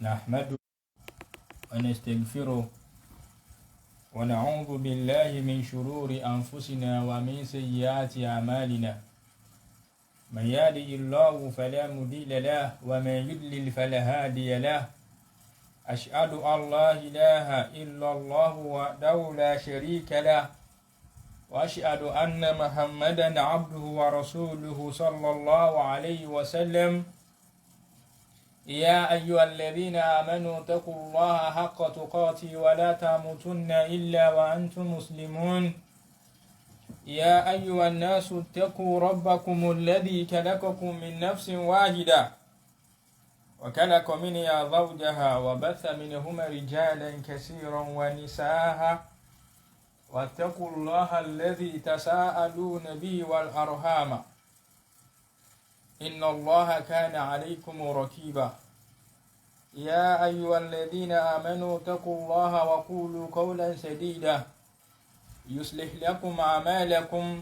نحمده ونستغفره ونعوذ بالله من شرور أنفسنا ومن سيئات أعمالنا من يهده الله فلا مضل له ومن يضلل فلا هادي له أشهد أن لا إله إلا الله وحده لا شريك له وأشهد أن محمدا عبده ورسوله صلى الله عليه وسلم يا أيها الذين آمنوا اتقوا الله حق تقاته ولا تموتن إلا وأنتم مسلمون يا أيها الناس اتقوا ربكم الذي خلقكم من نفس واحدة وخلق منها زوجها وبث منهما رجالا كثيرا ونساء واتقوا الله الذي تساءلون به والأرحام إن الله كان عليكم رقيبا يا أيها الذين آمنوا اتقوا الله وقولوا قولا سديدا يصلح لكم أعمالكم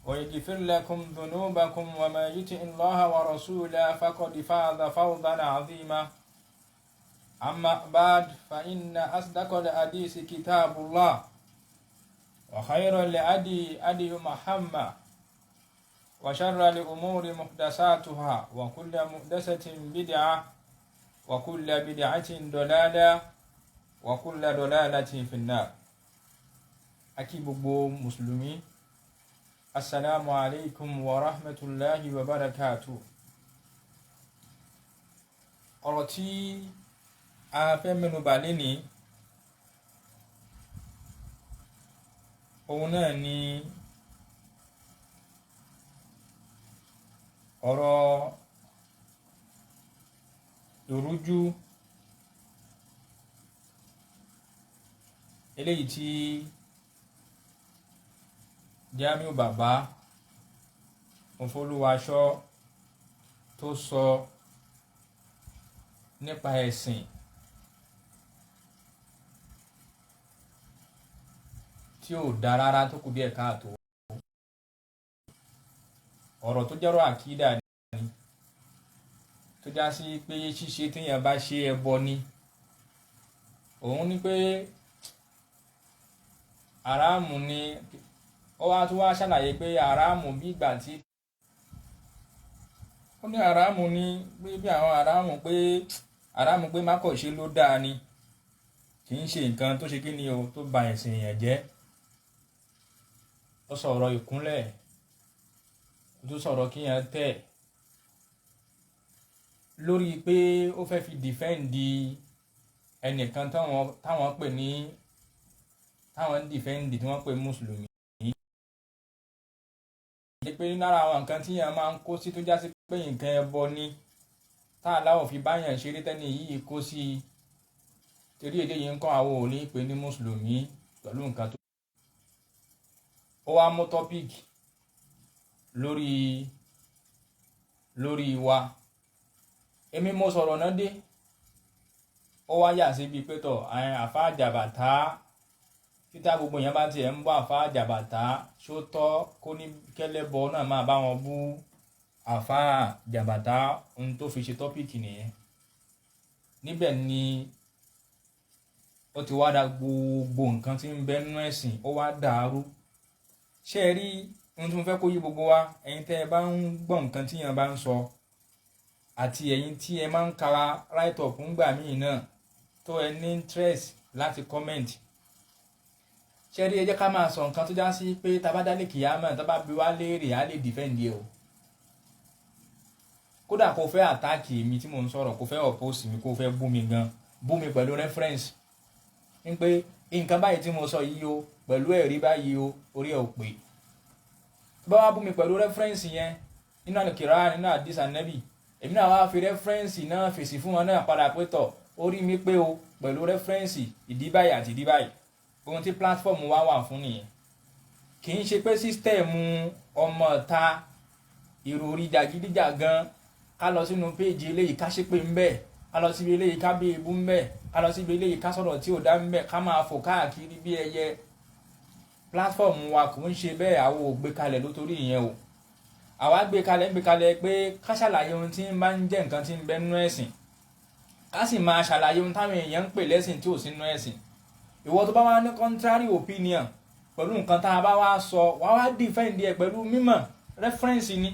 ويغفر لكم ذنوبكم وما يطع الله ورسوله فقد فاز فوزا عظيما أما بعد فإن أصدق الحديث كتاب الله وخير الهدي هدي محمد وشر الأمور محدثاتها وكل محدثة بدعة وكل بدعة ضلالة وكل ضلالة في النار. أكيد مسلمين السلام عليكم ورحمة الله وبركاته. ọ̀rọ̀ tí a fẹ́ mẹ́nu bà lénìí òun náà ni ọ̀rọ̀ ìrújú eléyìí tí Jamiu Baba Mofoluwaso tó sọ nípa ẹ̀sìn tí ò dá rárá tó kù díẹ̀ káàtó. ọ̀rọ̀ tó jẹ́rọ̀ àkídà ni tó já sí pé ṣíṣe téèyàn bá ṣe ẹbọ ni. òun ní pé àràmù ni ó wá tó wá ṣàlàyé pé àràmù bí ìgbà tí ó ní àràmù ni bí àwọn àràmù pé má kọ̀ ṣe ló dáa ni kì í ṣe nǹkan tó ṣe kí ni o tó ba ẹ̀sìn èèyàn jẹ́. ó sọ̀rọ̀ ìkúnlẹ̀ tó sọ̀rọ̀ kíyàn tẹ̀ lórí pé ó fẹ́ fi dìfẹ́ǹdì ẹnìkan táwọn pè ní táwọn dìfẹ́ǹdì tí wọ́n pè mùsùlùmí. ní pé lára àwọn nǹkan tíyàn máa ń kó sí tó já sí pé nǹkan ẹbọ ni tá aláwọ̀ fi báyàn ṣeré tẹ́ni yìí kó sí i torí èdè yìí ń kọ́ àwọn ò ní pè ní mùsùlùmí pẹ̀lú nǹkan tó. ó wá mú tọ́píìkì lórí wa èmi mo sọ̀rọ̀ náà dé ó wá yà síbi pé tọ̀ àfa àjàbàtà títà gbogbo èèyàn bá tiẹ̀ ń bọ́ àfa àjàbàtà ṣó tọ́ kó ní kẹ́lẹ́bọ náà máa bá wọn bú àfa àjàbàtà ohun tó fi ṣe tọ́pìkì nìyẹn. níbẹ̀ ni ó ti wá da gbogbo nǹkan tí ń bẹ nínú ẹ̀sìn ó wá dàrú. ṣé ẹ rí ohun tí mo fẹ́ kó yí gbogbo wa ẹ̀yin tẹ́ ẹ bá ń gbọ́ nǹkan tí yẹn bá ń sọ àti ẹ̀yin tí ẹ máa ń kara write up ńgbà míì náà tó ẹ ní interest láti comment. ṣé rí ẹ jẹ́ ká máa sọ nǹkan tó já sí pé tá bá dálé kìyàmá tá bá bi wá léèrè á lè defend ẹ o. kódà kó fẹ́ attack mi tí mo ń sọ̀rọ̀ kó fẹ́ oppose mi kó fẹ́ bú mi gan bú mi pẹ̀lú reference ń pé nǹkan báyìí tí mo sọ yìí o pẹ̀lú ẹ̀rí báyìí o orí ẹ̀ ò pé. bá wá bú mi pẹ̀lú rẹ́fẹ́rẹ́nsì yẹn nínú àlùkìrá nínú àdìs ànábì èmi náà wá fi rẹ́fẹ́rẹ́nsì náà fèsì fún wọn náà padà pé tọ̀ orí mi pé o pẹ̀lú rẹ́fẹ́rẹ́nsì ìdí báyìí àti ìdí báyìí. ohun tí platform wa wà fún nìyẹn. kì í ṣe pé sísítẹ̀mù ọmọ ta ìròrí jàgídíjàgan ká lọ sínú péèjì eléyìí ká ṣépè ń bẹ̀ ká lọ síbi eléyìí ká bí ebú ń bẹ̀ ká lọ síbi eléyìí ká sọ̀rọ̀ tí ò dá ń bẹ̀ ká máa fò káàkiri bí ẹyẹ. platform wa kò ń ṣe bẹ́ẹ̀ àwọn ò gbé kalẹ̀ lótorí ìyẹn o. àwa gbé kalẹ̀ pé ká ṣàlàyé ohun tí ń bá ń jẹ́ nǹkan tí ń bẹ nínú ẹ̀sìn ká sì máa ṣàlàyé ohun táwọn èèyàn ń pè lẹ́sìn tí ò sínú ẹ̀sìn. Ìwọ tó bá wá ní contrary opinion pẹ̀lú nǹkan tá a bá wá sọ wá wá defend ẹ̀ pẹ̀lú mímọ̀ reference ni.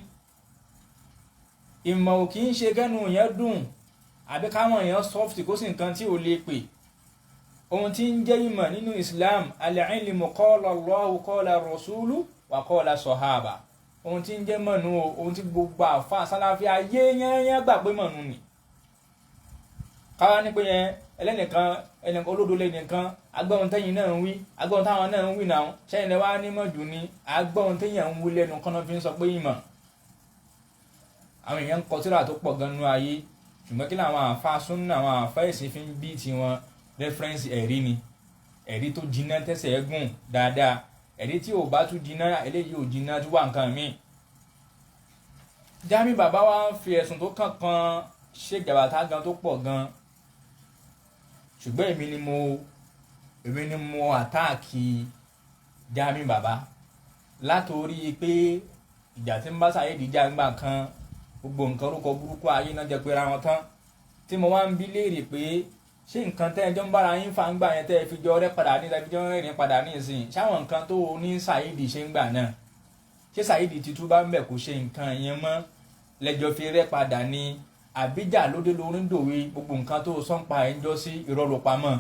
Ìmọ̀ ò kì í ṣe kẹ́nu yẹn dùn àbí káwọn èèyàn soft kó sì nǹkan tí ò lè pè. Ohun tí ń jẹ́ ìmọ̀ nínú Islam al-ilmu qala Allahu qala rasulu wa qala sahaba. Ohun tí ń jẹ́ mọ̀nù ohun tí gbogbo àfa sálàfí ayé yẹn gbà pé mọ̀nù ni. Káwá ní pé yẹn ẹlẹ́nìkan olódo lẹ́nìkan agbọ́n tẹ́yìn náà ń wí agbọ́n táwọn náà ń wí náà ṣẹ́yìn lẹ́wà ní mọ̀jù ni agbọ́n tẹ́yìn ń wí lẹ́nu kọ́nà fi ń sọ pé ìmọ̀. Àwọn èèyàn ń kọ tírà tó pọ̀ gan nínú ayé ṣùgbọ́n kí làwọn àfa súnnà àwọn àfa ẹ̀sìn fi ń bí tiwọn reference ẹ̀rí ni ẹ̀rí tó jiná tẹ́sẹ̀ gùn dáadáa ẹ̀rí tí ò bá tún jiná eléyìí ò jiná tó wà nǹkan míì. Jamiu bàbá wa ń fi ẹ̀sùn tó kàn kan ṣe jàbàtà gan tó pọ̀ gan ṣùgbọ́n èmi ni mo àtáàkì Jamiu bàbá látòrí pé ìjà tí ń bá Saheed jà ńgbà kan gbogbo nǹkan orúkọ burúkú ayé náà jẹ́ pé ra wọn tán tí mo wá ń bi léèrè pé ṣé nǹkan tẹ́ ẹjọ́ ń bára yín fa ń gbà yẹn tẹ́ ẹ fi jọ rẹ́ padà ní tẹ́ fi jọ rẹ́rìn padà ní ìsìn ṣáwọn nǹkan tó ní Saheed ṣe ń gbà náà ṣé Saheed ti tú bá ń bẹ̀ kó ṣe nǹkan yẹn mọ́ lẹ́jọ́ fi rẹ́ padà ní àbíjà lóde lórí ń dòwe gbogbo nǹkan tó sọ́npa ẹ̀ ń jọ sí irọ́ ló pamọ́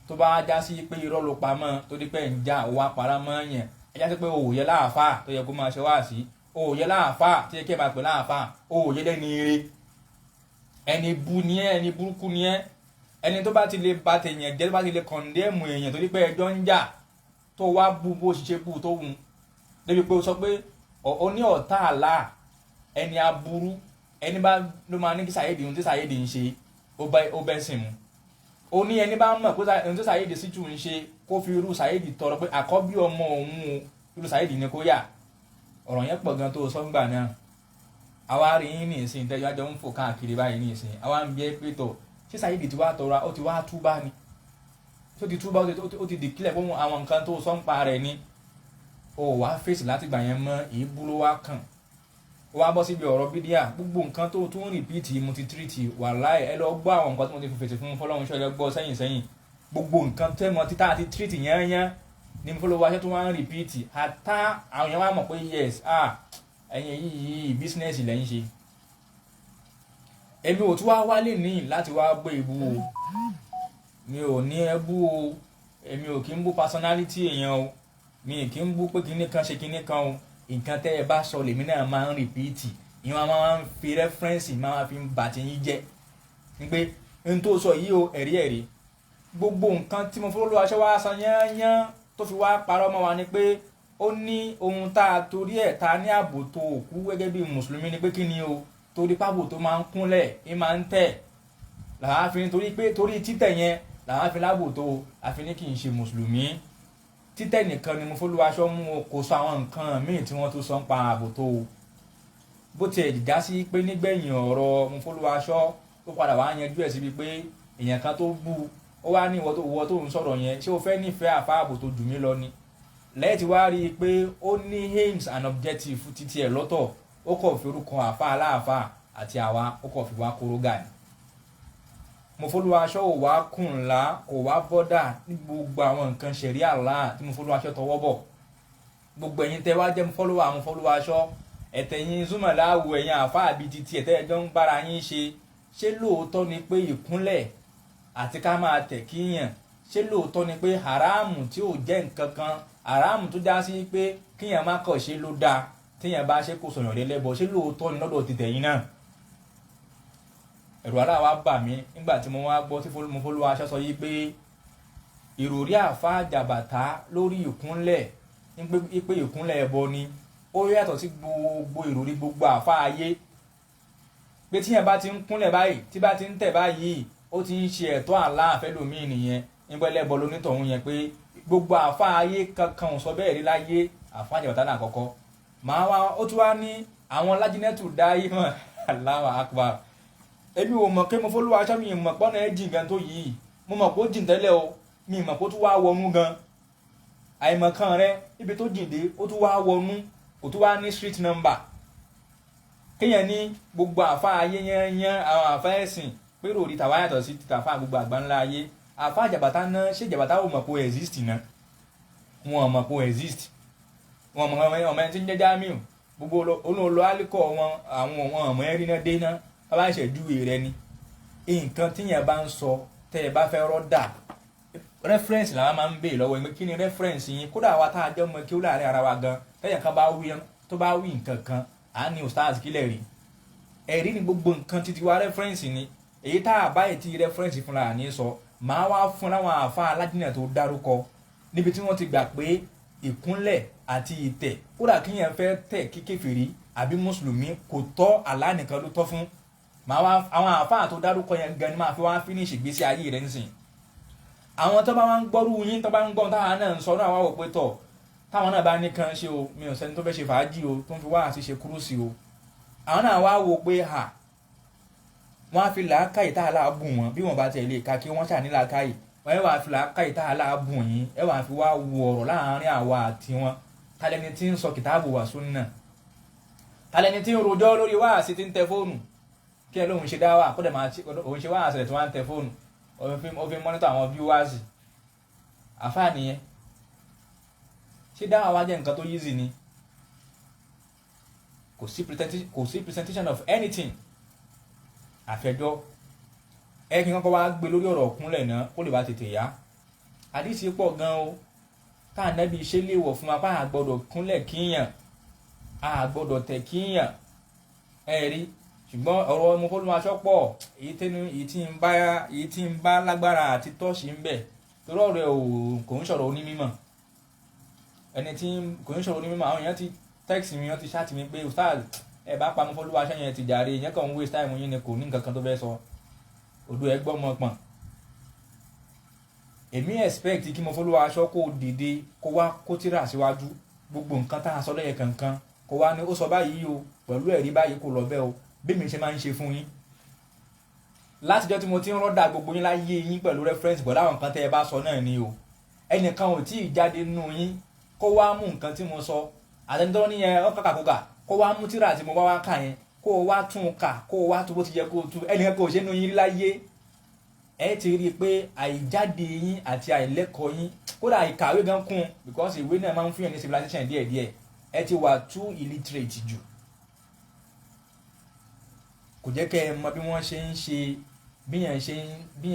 tó bá já sí pé irọ́ ló pamọ́ tó di pé ń já òwò apàrà mọ́ yẹn ẹ já sí pé òòyẹ láàfà tó yẹ kó máa ṣe wá sí òòyẹ láàfà tó yẹ kí ẹ máa pè láàfà òòyẹ lẹ́ni ire ẹni bu ni ẹ ẹni burúkú ni ẹ ẹni tó bá ti lè ba tèèyàn jẹ́ tó bá ti lè kọ̀ndẹ́mù èèyàn tó di pé ẹjọ́ ń jà tó wá bú bó ṣiṣẹ́ bú tó wù débi pé ó sọ pé ó ní ọ̀tá àlá ẹni aburú ẹni bá ló máa ní kí Saheed ohun tí Saheed ń ṣe ó bẹ́ sìn mu ó ní ẹni bá mọ̀ pé ohun tí Saheed sì tún ń ṣe kó fi irú Saheed tọrọ pé àkọ́bí ọmọ òun o irú Saheed ni kó yà ọ̀rọ̀ yẹn pọ̀ gan tó sọ́ngbà náà àwa rí yín ní ìsìn tẹ́jọ́ àjọ ń fò káàkiri báyìí ní ìsìn àwa ń bí ẹ pé tọ̀ ṣé Saheed ti wá tọrọ ó ti wá túbá ni tó ti túbá ó ti dìkílẹ̀ fún àwọn nǹkan tó sọ́npa rẹ̀ ni ó wá fèsì láti gbà yẹn mọ́ èébú ló wá kàn ó wá bọ́ síbi ọ̀rọ̀ bídíà gbogbo nǹkan tó tún rìpíìtì mo ti tírìtì wàláhì ẹ lọ gbọ́ àwọn nǹkan tí mo ti fi fèsì fún Fọlọ́run ṣọlẹ̀ gbọ́ sẹ́yìn gbogbo nǹkan tẹ́ mọ títà àti tírìtì yányán ní Mofoluwaso tó wá ń rìpíìtì àtà àwọn yẹn wá mọ̀ pé yes ẹ̀yin yìí bísínẹ́sì lẹ́yìn ṣe èmi ò tún wá wálé ní láti wá gbé ìbú o mi ò ní ẹbú o èmi ò kí ń bú personality èèyàn o mi kì í bú pé kinní kan ṣe kinní kan o nǹkan tẹ́ ẹ bá sọ lèmi náà máa ń rìpíìtì ìwọ̀n máa ń fi rẹ́fẹ́rẹ́nsì máa fi ń bà tí yín jẹ́ ní pé n tó sọ yìí o ẹ̀rí gbogbo nǹkan tí Mofoluwaso wá san yányán tó fi wá parọ́ mọ́ wa ni pé ó ní ohun tá a torí ẹ̀ ta ní ààbò tó òkú gẹ́gẹ́ bí mùsùlùmí ni pé kí ni o torí pábò tó máa ń kúnlẹ̀ ẹ máa ń tẹ̀ làwọn afi torí pé torí títẹ̀ yẹn làwọn afi láàbò tó afi ní kì í ṣe mùsùlùmí títẹ̀ nìkan ni Mofoluwaso mú kó sọ àwọn nǹkan míì tí wọ́n tún sọ ń pa ààbò tó bó tiẹ̀ já sí pé nígbẹ̀yìn ọ̀rọ̀ Mofoluwaso ó padà wá yanjú ẹ̀ síbi pé èèyàn kan tó bú ó wá ní ìwọ tó ń sọ̀rọ̀ yẹn ṣé o fẹ́ nífẹ̀ẹ́ àfa ààbò tó jù mí lọ ni lẹ́yìn tí wàá rí i pé ó ní aims and objective títí ẹ̀ lọ́tọ̀ ó kọ̀ fi orúkọ àfa aláàfà àti àwa ó kọ̀ fi wá kórógà ni Mofoluwaso ò wá kùn ńlá kò wá bọ́dà ní gbogbo àwọn nǹkan ṣẹ̀rí àlá tí Mofoluwaso tọwọ́ bọ̀ gbogbo ẹ̀yin tẹ́ wá jẹ́ Mofoluwaso ẹ̀tẹ̀yìn zúmọ̀láwù ẹ̀yin àfa àbí títí ẹ̀tẹ́ ẹjọ́ ń bára yín ṣé lóòótọ́ ni pé ìkúnlẹ̀ àti ká máa tẹ̀ kíyàn ṣé lóòótọ́ ni pé haramu tí ò jẹ́ nǹkan kan haramu tó já sí pé kíyàn má kọ̀ ṣe ló dáa tíyàn bá ṣe kó sọ̀yàn lé lẹ́bọ ṣé lóòótọ́ ni lọ́dọ̀ ti tẹ̀yìn náà ẹ̀rù aláwa bà mí nígbà tí mo wá gbọ́ tí Mofoluwaso sọ yìí pé ìròrí àfa jàbàtà lórí ìkúnlẹ̀ pé ìkúnlẹ̀ ẹbọ ni ó yàtọ̀ sí gbogbo ìròrí gbogbo àfa ayé pé tíyàn bá ti ń kúnlẹ̀ báyìí tí bá ti ń tẹ̀ báyìí ó ti ń ṣe ẹ̀tọ́ àlá àfẹ́lòmíì nìyẹn nígbà ẹlẹ́bọ lónítọ̀hún yẹn pé gbogbo àfa ayé kankan ò sọ bẹ́ẹ̀ rí láyé àfa jàbàtà náà kọ́kọ́ màá wá ó tún wá ní àwọn lájínẹ́tù dá yìí mọ̀ Allahu Akbar èmi ò mọ̀ pé Mofoluwaso mi mọ̀ pọ́nà ẹ̀ jìn gan tó yìí mo mọ̀ pé ó jìn tẹ́lẹ̀ o mi mọ̀ pé ó tún wá wọnú gan àìmọ̀kan rẹ ibi tó jìn dé ó tún wá wọnú kò tún wá ní street number kéèyàn ní gbogbo àfa ayé yẹn àwọn àfa ẹ̀sìn pé ròrí tàwa yàtọ̀ sí títà fún gbogbo àgbáńlá ayé àfa jàbàtà náà ṣé jàbàtà ò mọ̀ pé ó exist náà wọn ò mọ̀ pé ó exist wọn mọ̀ ọmọ ẹni tí ń jẹ́ Jamiu gbogbo olóòlò alikọ̀ wọn àwọn ọmọ ẹ̀rí náà dé náà bá ṣẹ̀jú rẹ ni nǹkan tíyẹn bá ń sọ tẹ́ ẹ bá fẹ́ rọ́dà reference làwọn máa ń béè lọ́wọ́ ẹgbẹ́ kí ni reference yín kódà wa tá a jẹ́ ọmọ kí ó láàrin ara wa gan tẹ́yìn kan tó bá wí nǹkan kan à ní ustaz kílẹ̀ rí ẹ̀rí ni gbogbo nǹkan títí wa reference ni èyí tá a bá ètí reference fúnra ní sọ máa wá fún láwọn àfa aládìnà tó dárúkọ níbi tí wọ́n ti gbà pé ìkúnlẹ̀ àti ìtẹ̀ kódà kíyẹn fẹ́ tẹ̀ kíkèfèrí àbí mùsùlùmí kò tọ́ Allah nìkan ló tọ́ fún máa wá àwọn àfa tó dárúkọ yẹn gan ni máa fi wá finish ìgbésí ayé rẹ̀ nísìn àwọn tó bá wá ń gbọ́rú yín tó bá ń gbọ́n táwọn náà ń sọ náà wá wò pé tọ̀ táwọn náà bá ní kan ṣe o mi ò sẹ́ni tó fẹ́ ṣe fàájì o tó ń fi wá àti ṣe kúrúsì o àwọn náà wá wò pé wọ́n á fi làákàyè tá a láà bùn wọn bí wọ́n bá tẹ̀ lè ka kí wọ́n ṣàní làákàyè wọ́n yẹ wàá fi làákàyè tá a láà bùn yín ẹ wàá fi wá wo ọ̀rọ̀ láàárín àwa àti wọn tálẹ́ni tí ń sọ kìtàbù wà súnnà tálẹ́ni tí ń rojọ́ lórí wáàsí tí ń tẹ fóònù kí ẹ lóun ṣe dáwà kó dẹ̀ máa òun ṣe wáàsí rẹ̀ tí wọ́n á tẹ fóònù ó fi mọ́nítọ̀ àwọn viewers àfáà nìyẹn ṣé dáwà wá jẹ́ nǹkan tó easy ni kò sí presentation of anything àfẹjọ́ ẹ kí n kọ́kọ́ wá gbé lórí ọ̀rọ̀ kúnlẹ̀ náà kó lè bá tètè yá àdìsí pọ̀ gan o tá ànábì ṣe léèwọ̀ fún wa pé a gbọ́dọ̀ kúnlẹ̀ kíyàn a gbọ́dọ̀ tẹ̀ kíyàn ẹ rí ṣùgbọ́n ọ̀rọ̀ Mofoluwaso pọ̀ èyí tí ń bá lágbára àti tọ́ọ̀ṣì ń bẹ̀ torí ọ̀rọ̀ kò ń sọ̀rọ̀ onímọ̀ ẹni tí kò ń sọ̀rọ̀ onímọ̀ àwọn èèyàn ti text mi wọ́n ti ṣáàtì mi pé ustaz ẹ bá pa Mofoluwaso yẹn ti jàre ìyẹn kàn ń waste time yín ni kò ní nǹkan kan tó fẹ́ sọ odò ẹ gbọ́ mọ́ pọ̀n èmi expect kí Mofoluwaso kó dìde kó wá kó tírà síwájú gbogbo nǹkan tá a sọ lẹ́yìn kankan kó wá ní ó sọ báyìí o pẹ̀lú ẹ̀rí báyìí kò lọ bẹ́ẹ̀ o bí mi ṣe máa ń ṣe fún yín látijọ́ tí mo ti ń rọ́dà gbogbo yín láyé yín pẹ̀lú reference pẹ̀lú àwọn nǹkan tẹ́ ẹ bá sọ náà ni o ẹnìkan ò tí ì jáde nínú yín kó wá mú nǹkan tí mo sọ àtẹnudọ́ ní yẹn ọ̀kàkàkùkà kó wá mú tírà tí mo bá wá kà yẹn kó o wá tún kà kó o wá tó bó ti yẹ kó o tú ẹnìkan kò ṣe nínú yín láyé ẹ ti rí i pé àìjáde yín àti àìlẹ́kọ̀ọ́ yín kódà ìkàwé gan kún because ìwé náà máa ń fún yẹn ní civilization díẹ̀díẹ̀ ẹ ti wà too illiterate jù kò jẹ́ kẹ́ ẹ mọ bí wọ́n ṣe ń ṣe bí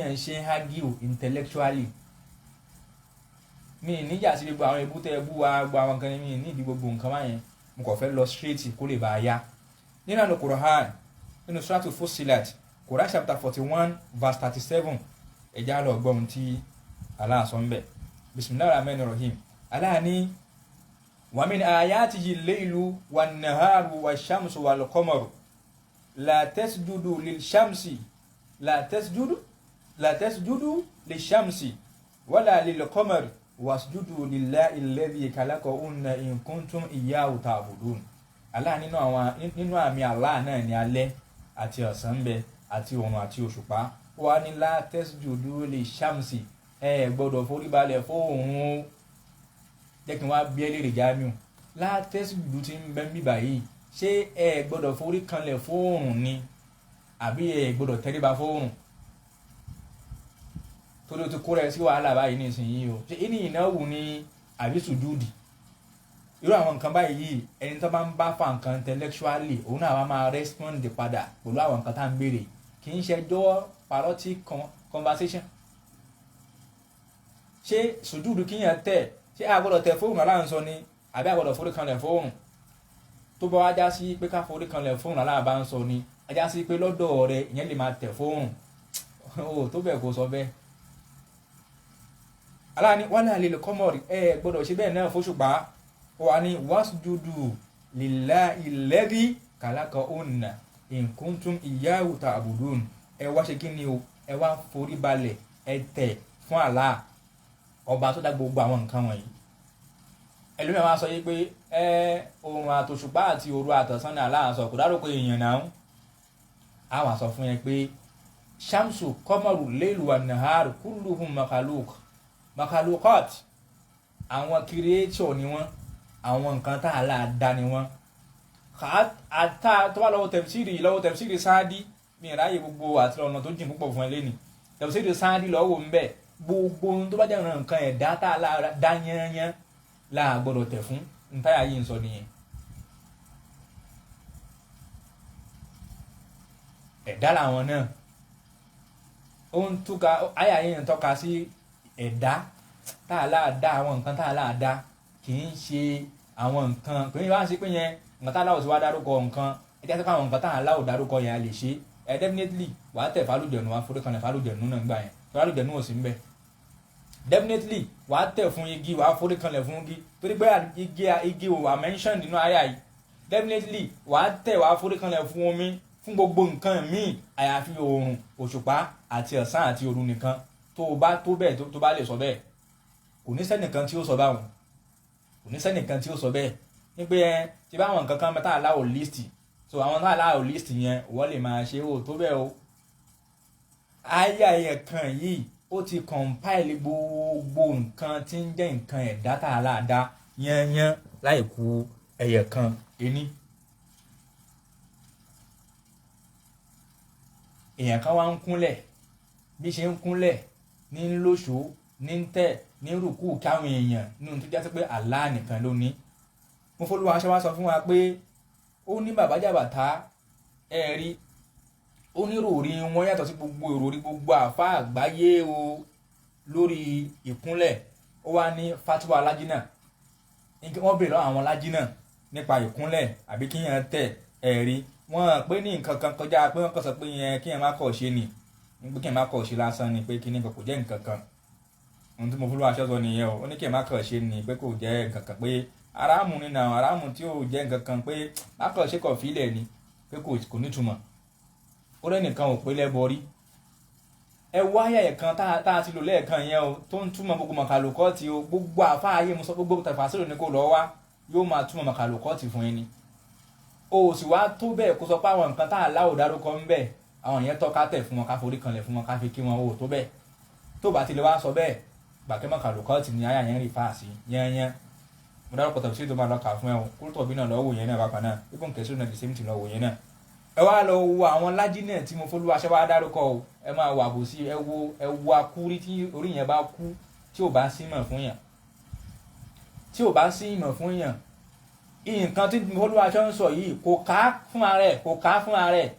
yẹn ṣe ń argue intellectually mi níjà sí gbogbo àwọn ebú tẹ́ ẹ bú wa gbogbo àwọn kan ní mi ní ìdí gbogbo nǹkan báyẹn mo kàn fẹ́ lọ straight kó lè bá a yá nínú àná Quran nínú Suratul Fussilat Quran chapter 41 verse 37 ẹ̀já lọ gbọ́n tí Allah sọ ń bẹ̀ bismillahir rahmanir rahim Allah ní wa min ayatihi al-laylu wan-naharu wash-shamsu wal-qamaru la tasjudu lil-shamsi la tasjudu lish-shamsi wala lil-qamari wasjudu lillahi alladhi khalaqahunna in kuntum iyyahu ta'budun. Allah nínú àmì Allah náà ní alẹ́ àti ọ̀sán ń bẹ àti òrùn àti òṣùpá wà ní la tasjudu lish-shamsi ẹ gbọ́dọ̀ forí balẹ̀ fóòrùn jẹ́ kí n wá bí ẹlẹ́rìí Jamiu la tasjudu tí ń bẹ ń bíbà yìí ṣé ẹ gbọ́dọ̀ forí kanlẹ̀ fóòrùn ni àbí ẹ gbọ́dọ̀ tẹríba fóòrùn torí o ti kó rẹ sí wàhálà báyìí nísìnyí o ṣé ìní ìnáwó ni àbí sùjúdì irú àwọn nǹkan báyìí ẹni tó bá ń bá fa nǹkan intellectually òun náà wá máa respond padà pẹ̀lú àwọn nǹkan tá à ń béèrè kì í ṣẹjọ́ parodic conversation ṣé sùjúdù kíyàn tẹ̀ ṣé àgbọ̀dọ̀ tẹ fóònù aláǹsọ ni àbí àgbọ̀dọ̀ forí kanlẹ̀ fóònù tó bá wá já sí pé ká forí kanlẹ̀ fóònù aláàbá ń sọ ni a já sí pé lọ́dọ̀ rẹ ìyẹn lè máa tẹ̀ fóònù o tó bẹ̀ kó sọ bẹ́ẹ̀ aláàní wala lil qamari ẹ gbọ́dọ̀ ṣe bẹ́ẹ̀ náà fóṣùpá wà ní wasjudu lillahi alladhi khalaqahunna in kuntum iyyahu ta'budun ẹ wá ṣe kí ni o ẹ wá forí balẹ̀ ẹ tẹ̀ fún Allah ọba tó dá gbogbo àwọn nǹkan wọ̀nyí ẹlòmíràn wá sọ yí pé oòrùn àtòṣùpá àti òru àtọ̀sán ní Allah sọ kò dárò pé èèyàn náà á wà sọ fún yẹn pé shamsu qamaru laylu wan naharu kulluhum makhluqat àwọn creator ni wọ́n àwọn nǹkan tá Allah dá ni wọ́n àtà tó bá lọ́wọ́ tafsiri Sáàdì mi ráyè gbogbo àti ọ̀nà tó jìn púpọ̀ fún ẹ lẹ́nìí tafsir Sa'di lọ́wọ́ ń bẹ̀ gbogbo ohun tó bá jẹ́ nǹkan ẹ̀dá tá a dá yányán la gbọ́dọ̀ tẹ̀ fún ntáyà yìí ń sọ nìyẹn. ẹ̀dá làwọn náà ó ń túká àyà yìí ń tọ́ka sí ẹ̀dá tá a láàdá àwọn nǹkan tá a láàdá kì í ṣe àwọn nǹkan kì í wá sí pé yẹn nǹkan tá a láwọ̀ sí wá dárúkọ nǹkan ẹ̀dá tó ká àwọn nǹkan tá a láwọ̀ dárúkọ yẹn a lè ṣe definitely wà á tẹ̀ fálùjẹ̀nu wá forí kanlẹ̀ fálùjẹ̀nu náà gbà yẹn fálùjẹ̀nu ò sí ń bẹ̀ definitely wà á tẹ̀ fún igi wà á forí kanlẹ̀ fún igi torí pé igi ò wà mentioned nínú àyà yìí definitely wà á tẹ̀ wà á forí kanlẹ̀ fún omi fún gbogbo nǹkan míì àyàfi oòrùn òṣùpá àti ọ̀sán àti òru nìkan tó o bá tó bẹ́ẹ̀ tó bá lè sọ bẹ́ẹ̀ kò ní sẹ́nìkan tí ó sọ báwọn kò ní sẹ́nìkan tí ó sọ bẹ́ẹ̀ ní pé ẹ ti bá àwọn nǹkan kan mẹ́ta aláwọ̀ list so àwọn tá aláwọ̀ list yẹn wọ́n lè máa ṣe ó tó bẹ́ẹ̀ o àyà yẹn kan yìí ó ti compile gbogbo nǹkan tí ń jẹ́ nǹkan ẹ̀dá tá a láàdá yányán láì kù ẹyẹ kan ení. èèyàn kan wá ń kúnlẹ̀ bí ṣe ń kúnlẹ̀ ní lóṣòó ní tẹ̀ ní rúkú káwọn èèyàn nínú tó jásí pé Allah nìkan ló ní. Mofoluwaso wá sọ fún wa pé ó ní bàbá jàbàtà ẹ̀rí ó ní ròrí wọn yàtọ̀ sí gbogbo ìròrí gbogbo àfa àgbáyé o lórí ìkúnlẹ̀ ó wá ní fatiwa alájínà wọ́n bèèrè lọ́wọ́ àwọn alájínà nípa ìkúnlẹ̀ àbí kíyàn tẹ̀ ẹ̀rí wọ́n pé ní nǹkan kan kọjá pé wọ́n kàn sọ pé yẹn kíyàn má kọ̀ ṣe ni pé kíyàn má kọ̀ ṣe lásán ni pé kíní kan kò jẹ́ nǹkan kan ohun tí Mofoluwaso sọ nìyẹn o ó ní kíyàn má kọ̀ ṣe ni pé kò jẹ́ nǹkan kan pé aráàmù nínú àwọn aráàmù tí ò jẹ́ nǹkan kan pé má kọ̀ ṣe kọ̀ fílẹ̀ ni pé kò nítumọ̀ ó lẹ́nìkan ò pé lẹ́bọ rí ẹ wáyà ẹ̀kan tá a ti lò lẹ́ẹ̀kan yẹn o tó ń túmọ̀ gbogbo màkàlùkọ́ọ̀tì o gbogbo àfáàyè mo sọ gbogbo tàfàṣìlò ní kò lọ́ wá yóò máa túmọ̀ màkàlùkọ́ọ̀tì fún ẹni o sì wá tó bẹ́ẹ̀ kó sọ pé àwọn nǹkan tá a láwò dárúkọ ń bẹ̀ àwọn yẹn tọ́ka tẹ̀ fún wọn ká forí kanlẹ̀ fún wọn ká fi kí wọn o tó bẹ́ẹ̀ tó bá ti lè wá sọ bẹ́ẹ̀ gbàgbé màkàlùkọ́ọ̀tì ni àyà yẹn rí fáàsì yẹn mo dárúkọ tàbí tó máa lọ kà fún ẹ o kúrútọ̀ bí náà lọ́wọ́ yẹn náà bákan náà ibùn kẹsìrì náà the same thing lọ́wọ́ yẹn náà ẹ wá lọ wo àwọn lájínà tí Mofoluwaso wá dárúkọ o ẹ máa wà bò sí ẹ wo akúrí tí orí yẹn bá kú tí ò bá sí ìmọ̀ fún yàn tí ò bá sí ìmọ̀ fún yàn nǹkan tí Mofoluwaso ń sọ yìí kò ká fún ara ẹ̀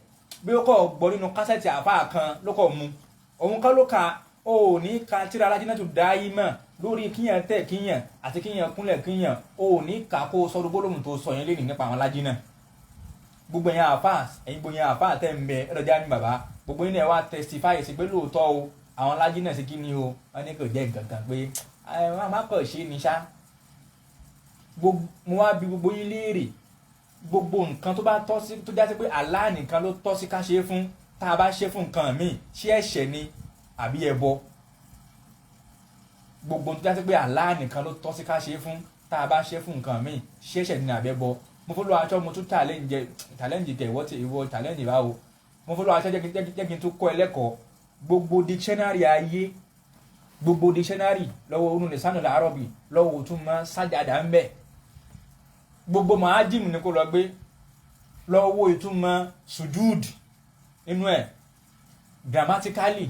bí ó kọ̀ gbọ́ nínú kásẹ̀tì àfáà kan ló kọ̀ mu òun kọ́ ló ka ó ní ka tíra alájínà tó dá yìí mọ̀ lórí kíyàn tẹ̀ kíyàn àti kíyàn kúnlẹ̀ kíyàn ó ní ká kó sọdún gbólóhùn tó sọ yẹn lé nípa àwọn alájínà gbogbo yẹn àfáà ẹ̀yin gbogbo yẹn àfáà tẹ̀ ń bẹ ẹ̀rọ̀jà ní bàbá gbogbo yẹn náà wá testify sí pé lóòótọ́ o àwọn alájínà sí kí ni o wọ́n ní kò jẹ́ nǹkan kan pé àwọn amákọ̀ ṣe ní ṣá mo wá bi gbogbo yín léèrè gbogbo nǹkan tó bá tọ́ sí tó já sí pé Allah nìkan ló tọ́ sí ká ṣe é fún tá a bá ṣe fún nǹkan míì ṣé ẹ̀ṣẹ̀ ni àbí ẹbọ gbogbo tó já sí pé Allah nìkan ló tọ́ sí ká ṣe é fún tá a bá ṣe fún nǹkan míì ṣé ẹ̀ṣẹ̀ ni àbí ẹbọ Mofoluwaso mo tún challenge kẹ ìwọ challenge báwo Mofoluwaso jẹ́ kí n tún kọ́ ẹlẹ́kọ̀ọ́ gbogbo dictionary ayé gbogbo dictionary lọ́wọ́ onú lisanul arabi lọ́wọ́ tún máa sájàdá ń bẹ̀ gbogbo mahajim ní kó lọ gbé lọ́wọ́ ìtumọ̀ sujud inú ẹ̀ grammatically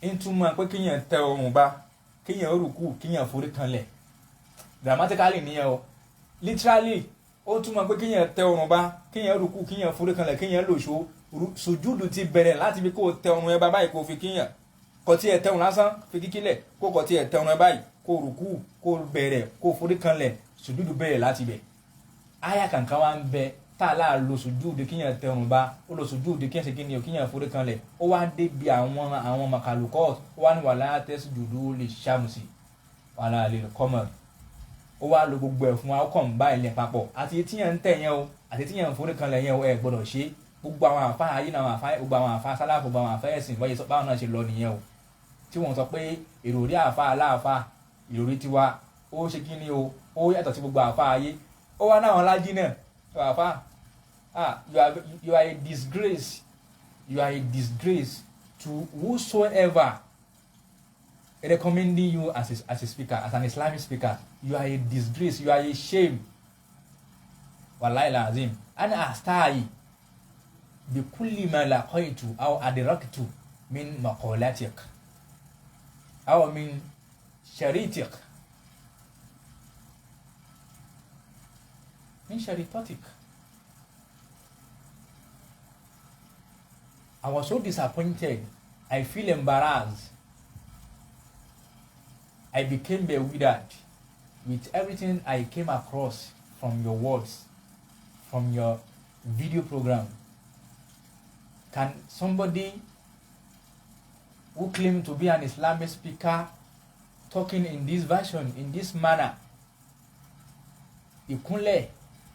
ìtumọ̀ pé kíyàn tẹ ọrùn bá kíyàn rùkú kíyàn forí kanlẹ̀ grammatically nìyẹn o literally ó túmọ̀ pé kíyàn tẹ ọrùn bá kíyàn rùkú kíyàn forí kanlẹ̀ kíyàn lòṣó sùjúdù ti bẹ̀rẹ̀ láti fi kó tẹ ọrùn ẹ bá báyìí kó fi kíyàn kò tí ẹ tẹun lásán fi kíkílẹ̀ kó kò tí ẹ tẹun ẹ báyìí kó rùkú kó bẹ̀rẹ̀ kó forí kanlẹ̀ sùjúdù bẹ̀rẹ̀ láti bẹ̀. àyà kankan wa ń bẹ tá a láà lo sùjúdù kíyàn tẹ ọrùn bá ó lo sùjúdù kíyàn ṣe kí ni o kíyàn forí kanlẹ̀ ó wá débi àwọn màkàlùkọ́ ó wá ní wala tasjudu lishamsi wala lil qamar ó wá lo gbogbo ẹ̀ fún wa ó kàn bá ilẹ̀ papọ̀ àti tíyàn ń tẹ̀ yẹn o àti tíyàn ń forí kanlẹ̀ yẹn o ẹ gbọ́dọ̀ ṣe gbogbo àwọn àfa ayé náà gbogbo àwọn àfa sálàfù gbogbo àwọn àfa ẹ̀sìn báwọn náà ṣe lọ nìyẹn o tí wọ́n sọ pé ìròrí àfa aláàfa ìròrí tiwa ó ṣe kí ni o ó yàtọ̀ sí gbogbo àfa ayé ó wá náà lájí náà àfa you are a disgrace to whosoever recommending you as a speaker as an Islamic speaker you are a disgrace you are a shame wallahi lazim ana astahi بكل ما لقيت أو أدركت من مقالاتك أو من شريطك من شريطتك. I was so disappointed. I feel embarrassed. I became bewildered with everything I came across from your words, from your video program. Can somebody who claim to be an Islamic speaker talking in this version, in this manner? Ìkúnlẹ̀,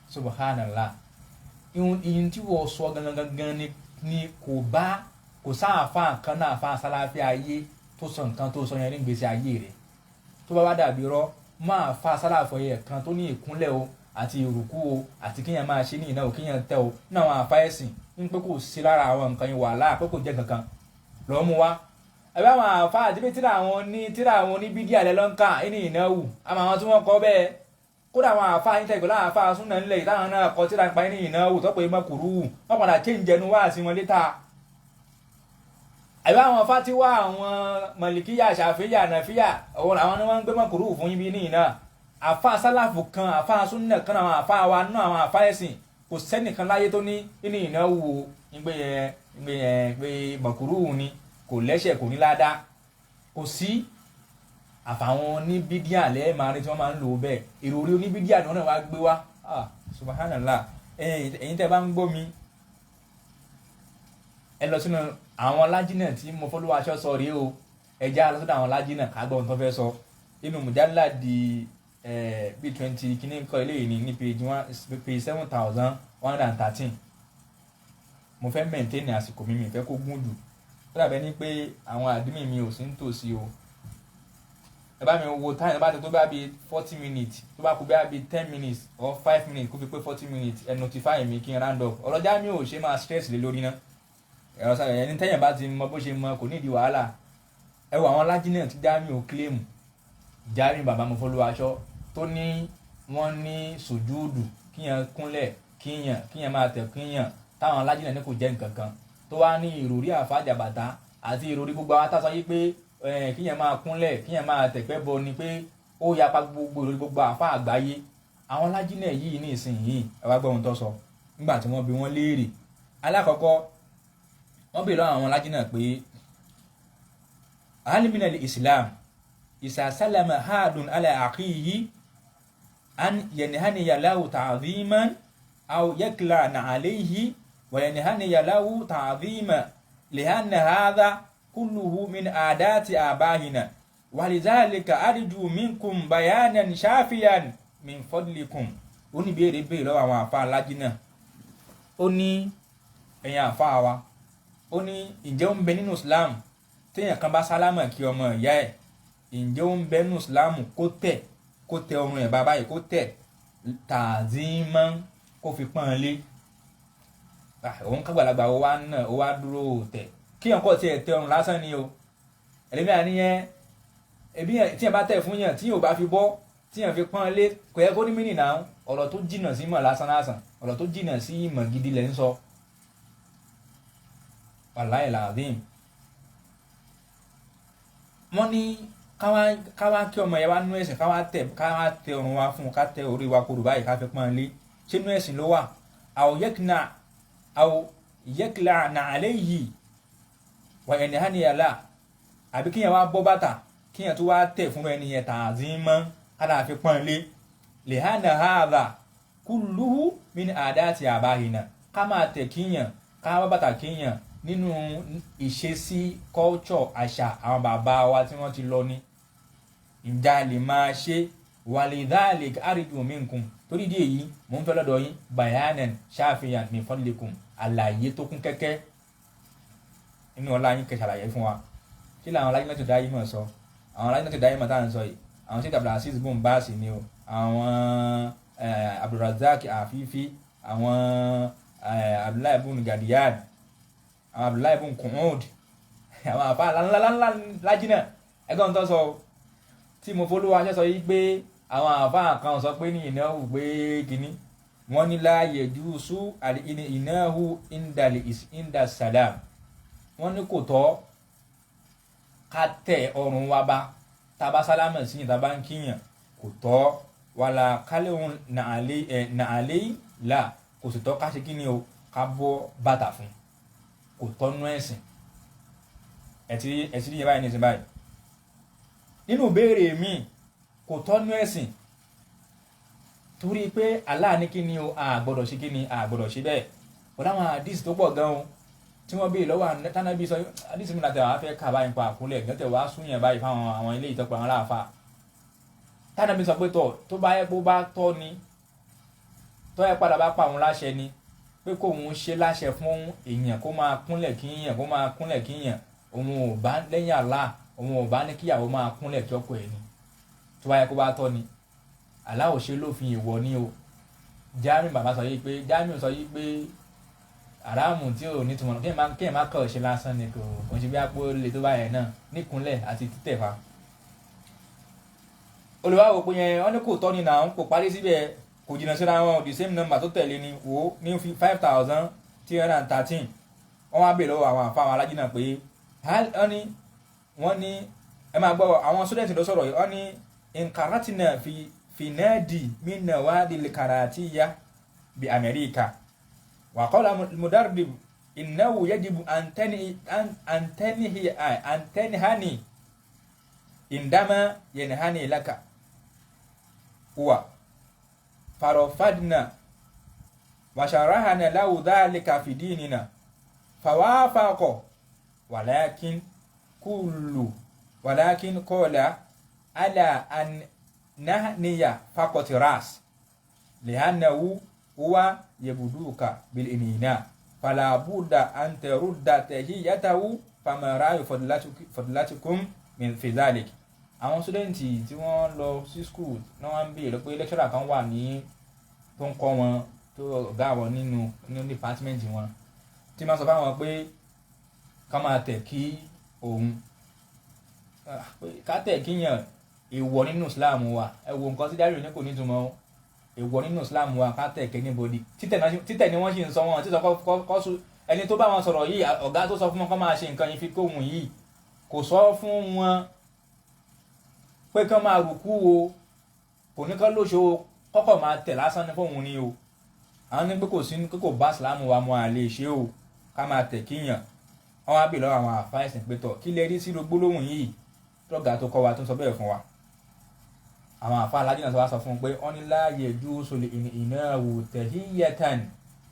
subhanallah. Ìyìn tí wọ́n sọ gangan ni kò sáàfà kan náà fa sálàfí ayé tó sọ nǹkan tó sọ yẹn ní gbèsè ayé rẹ̀. Tó bá wá dàbí rọ́ máa fa sálàfọ̀ yẹn kan tó ní ìkúnlẹ̀ o àti ìrùkú o àti kíyàn máa ṣe ní ìná o kíyàn tẹ́ o náà àwọn àfa ẹ̀sìn ń pé kò sí lára àwọn nǹkan yìí wàhálà pé kò jẹ́ kankan lọ́ọ́ mú wá. Ẹ̀bí àwọn àfa àti pé tíra àwọn oníbídí àlẹ́ lọ́nkà ní ìnáwó àmọ́ àwọn tí wọ́n kọ́ bẹ́ẹ̀ kódà àwọn àfa yín tẹ̀gbọ́n láwọn àfa súnà ńlẹ̀ táwọn náà kọ́ tíra ń pa ní ìnáwó tọ́pọ̀ ìmọ̀ kùrú wọ́n padà change ẹnu wá sí wọn létà. Ẹ̀bí àwọn àfa tí wá àwọn mọ̀lìkíyà ṣàfíyà nàfíyà àwọn ni wọ́n ń gbé mọ̀ kùrú fún yín bí ní ìná. Àfa sálàfù kan àfa súnà kan àwọn àfa wa náà àwọn àfa ẹ̀sìn kò sẹ́nìkan láyé tó ní ìnáwó pé mọ̀kúrú ni kò lẹ́sẹ̀ kò ní ládàá kò sí àfàwọn oníbídíà lẹ́ẹ̀márin tí wọ́n máa ń lò bẹ́ẹ̀ èrò orí oníbídíà ni wọ́n náà wá gbé wá subhanallah ẹ̀yin tẹ́ bá ń gbọ́ mi ẹ lọ sínú àwọn lájínà tí Mofoluwaso sọ rèé o ẹja lọ sọ́dọ̀ àwọn lájínà kágbọ́n tó fẹ́ sọ inú mùjálà di bí 20 kìíní nǹkan eléyìí ní page 7113 mo fẹ́ maintain àsìkò mi fẹ́ kó gùn jù ó dàbẹ́ ní pé àwọn àdúmì mi ò sí ń tòsí o ẹ bá mi wo time ẹ bá ti tó bá bí 40 minutes tó bá kú bí 10 minutes or 5 minutes kó fi pé 40 minutes ẹ notify mi kí n round up ọ̀rọ̀ Jamiu ò ṣe máa stress lé lórí náà ẹ̀rọ sára ẹni tẹ́yìn bá ti mọ bó ṣe mọ kò nídìí wàhálà ẹ wo àwọn lájínà tí Jamiu claim Jamiu bàbá Mofoluwaso tó ní wọ́n ní sùjúdù kíyàn kúnlẹ̀ kíyàn máa tẹ̀ kíyàn táwọn alájìnà ní kò jẹ́ nǹkan kan tó wá ní ìròrí àfàjàbàtà àti ìròrí gbogbo àwọn tásọ yí pé kíyàn máa kúnlẹ̀ kíyàn máa tẹ̀pẹ́ bọ ni pé ó yapa gbogbo ìròrí gbogbo àfà àgbáyé àwọn alájìnà yìí ní ìsinyìí ẹ wá gbọ́ ohun tó sọ nígbà tí wọ́n bi wọ́n léèrè alákọ̀ọ́kọ́ wọ́n bi lọ́wọ́ àwọn alájìnà pé alimina islam isa salama hadun ala aqihi an yanhaniya lahu ta'dhiman aw yakla'na alayhi wa yanhaniya lahu ta'dhima lianna hadha kulluhu min adati abahina walidhalika arju minkum bayanan shafiyan min fadlikum ó ní béèrè lọ́wọ́ àwọn àfáà lájínà ó ní ẹ̀yin àfáà wa ó ní ǹjẹ́ ó ń bẹ nínú islam téèyàn kan bá sálámà kí ọmọ ìyá ẹ̀ ǹjẹ́ ó ń bẹ nínú islam kó tẹ ọrùn ẹ̀ bàbá yìí kó tẹ̀ tààzímọ́ kó fi pọ́n lé òun kágbàlagbà ó wá dúró tẹ̀ kí ọkọ̀ tiẹ̀ tẹ ọrùn lásán ni o ẹ̀lẹ́mí àníyẹn ẹbí tí yẹn bá tẹ̀ fún yàn tí yóò bá fi bọ́ tí yẹn fi pọ́n lé kò yẹ kó ní mínì náà ọ̀rọ̀ tó jìnnà sí ìmọ̀ lásán ọ̀rọ̀ tó jìnnà sí ìmọ̀ gidi lẹ́ ń sọ wàláhì làdín wọ́n ní káwá kí ọmọ yẹn wá nú ẹ̀sìn káwá tẹ ọrùn wa fún ká tẹ orí wa kodò báyìí ká fi pọ́n lé ṣé nú ẹ̀sìn ló wà aw yakla'na alayhi wa yanhaniya lahu àbí kíyàn wá bọ́ bàtà kíyàn tó wá tẹ̀ fún ẹni yẹn ta'zima kára fi pọ́n lé li'anna hadha kulluhu min adati abahina ká máa tẹ̀ kíyàn ká wá bàtà kíyàn nínú ìṣesí culture àṣà àwọn bàbá wa tí wọ́n ti lọ ní ìjà lè máa ṣe walidhalik arju minkum torí dí èyí mò ń fẹ́ lọ́dọ̀ yín bayanan shafiyan min fadlikum àlàyé tó kún kẹ́kẹ́ inú ọlá yín kẹsàlàyé fún wa kí làwọn alájọ́ tó dáyé mọ̀ sọ àwọn alájọ́ tó dáyé mọ̀ tá à ń sọ yìí àwọn Sheikh Abdulaziz bùn báàsì ni o àwọn Abdulrazak Afifi àwọn Abdullahi bùn Gadiyad àwọn Abdullahi bùn Kunud àwọn àfa ńláńlá lájínà ẹgbọ́n tó sọ tí Mofoluwaso sọ yìí pé àwọn àfa kan sọ pé ní ìnáwó pé kínní wọ́n ní la yajuzu al-inahu inda salam, wọ́n ní kò tọ́ ká tẹ ọrùn wa bá taba sálámà sí taba ń kíyàn, kò tọ́ wàlà kálẹ̀hún nàálẹ́ là, kò sì tọ́ ká ṣe kí ni o, ká bọ́ bàtà fún, kò tọ́ nú ẹ̀sìn. ẹ̀tí yẹ báyìí ní ìsìn báyìí nínú ìbéèrè mi, kò tọ́ nú ẹ̀sìn torí pé Allah ní kí ni o, a gbọ́dọ̀ ṣe kí ni, a gbọ́dọ̀ ṣe bẹ́ẹ̀. wọ́n láwọn àdìsí tó pọ̀ gan-an tí wọ́n bí lọ́wọ́ tánàbí sọ àdìsí mi láti àwọn afẹ́ kà báyìí pa àkúnlẹ̀ gẹ́tẹ̀ wá sún yẹn báyìí fáwọn àwọn ilé ìtọ́pọ̀ àwọn aláàfáà. tánàbí sọ pé tó bá yẹ kó bá tọ́ ni, tó yẹ padà bá pa òun láṣẹ ni pé kó òun ṣe láṣẹ fún èèyàn kó máa kúnlẹ̀ kíyàn, òun ò bá lẹ́yìn Allah, òun ò bá ní kíyàwó máa kúnlẹ̀ kí ọkọ ẹ̀ ni, tó bá yẹ kó bá tọ́ ni. Allah ò ṣe lófin ìwọ ni o. Jamiu bàbá sọ yìí pé àràmù tí ò ní túmọ̀ kí ẹ̀ má kọ̀ ṣe lásán ni, kò ń ṣe bí apó lè tó báyẹn náà níkúnlẹ̀ àti títẹ̀ fa. olùwàwò pé yẹn wọ́n ní kò tọ́ ni náà kò parí síbẹ̀, kò jìnnà síra wọn, the same number tó tẹ̀lé ni wò ní 5,313. wọ́n wá bèèrè lọ́wọ́ àwọn àfa àwọn alájìnà pé wọ́n ní ẹ máa gbọ́ àwọn student ló sọ̀rọ̀ yìí, wọ́n ní nkaratina fi nadi min nawadi al-karatiya bi Amerika. وقال المدرب إنه يجب أن تنهني عندما ينهني لك هو، فرفضنا وشرحنا له ذلك في ديننا فوافق، ولكن قال على أن نهني فقط رأس لأنه هو يبدوك بالإنينا فلا بد أن ترد تحيته فما رأي فضلاتكم من في ذلك. àwọn sítúdẹ̀ǹtì tí wọ́n lọ sí skul náà wá ń béèrè pé lẹ́kṣọ́rà kan wà ní tó ń kọ́ wọn, tó ọ̀gá wọn nínú dìpátímẹ́ǹtì wọn, tí máa sọ fáwọn pé ká máa tẹ̀ kí òun, ká tẹ̀ kíyàn èèwọ̀ nínú Islam wa. ẹ wo nǹkan tí dárí òní kò ní túmọ̀ o, èèwọ̀ nínú Islam wa ká tẹ̀ kẹ́ níbodì. títẹ̀ ni wọ́n sì ń sọ wọn, títọ́ kọ́sù ẹni tó bá wọn sọ̀rọ̀ yìí, ọ̀gá tó sọ fún wọn kọ́ máa ṣe nǹkan yìí fi kóhun yìí, kò sọ fún wọn pé kán máa rùkú o, kò ní kán lóṣo kọ́kọ́ máa tẹ̀ lásán ní fóun ni o. àwọn ní pé kò bá Islam wa mọ́ àlè ṣe o, ká máa tẹ̀ kíyàn. wọ́n wá bè lọ́wọ́ àwọn àfáà ẹ̀sìn pé tọ̀ kí lè rí sí gbólóhùn yìí lọ́gàá tó kọ́ wa tó sọ bẹ́ẹ̀ fún wa. àwọn àfáà alájìnà sọ fún un pé wọ́n ní la yajuzu al-inahu tahiyatan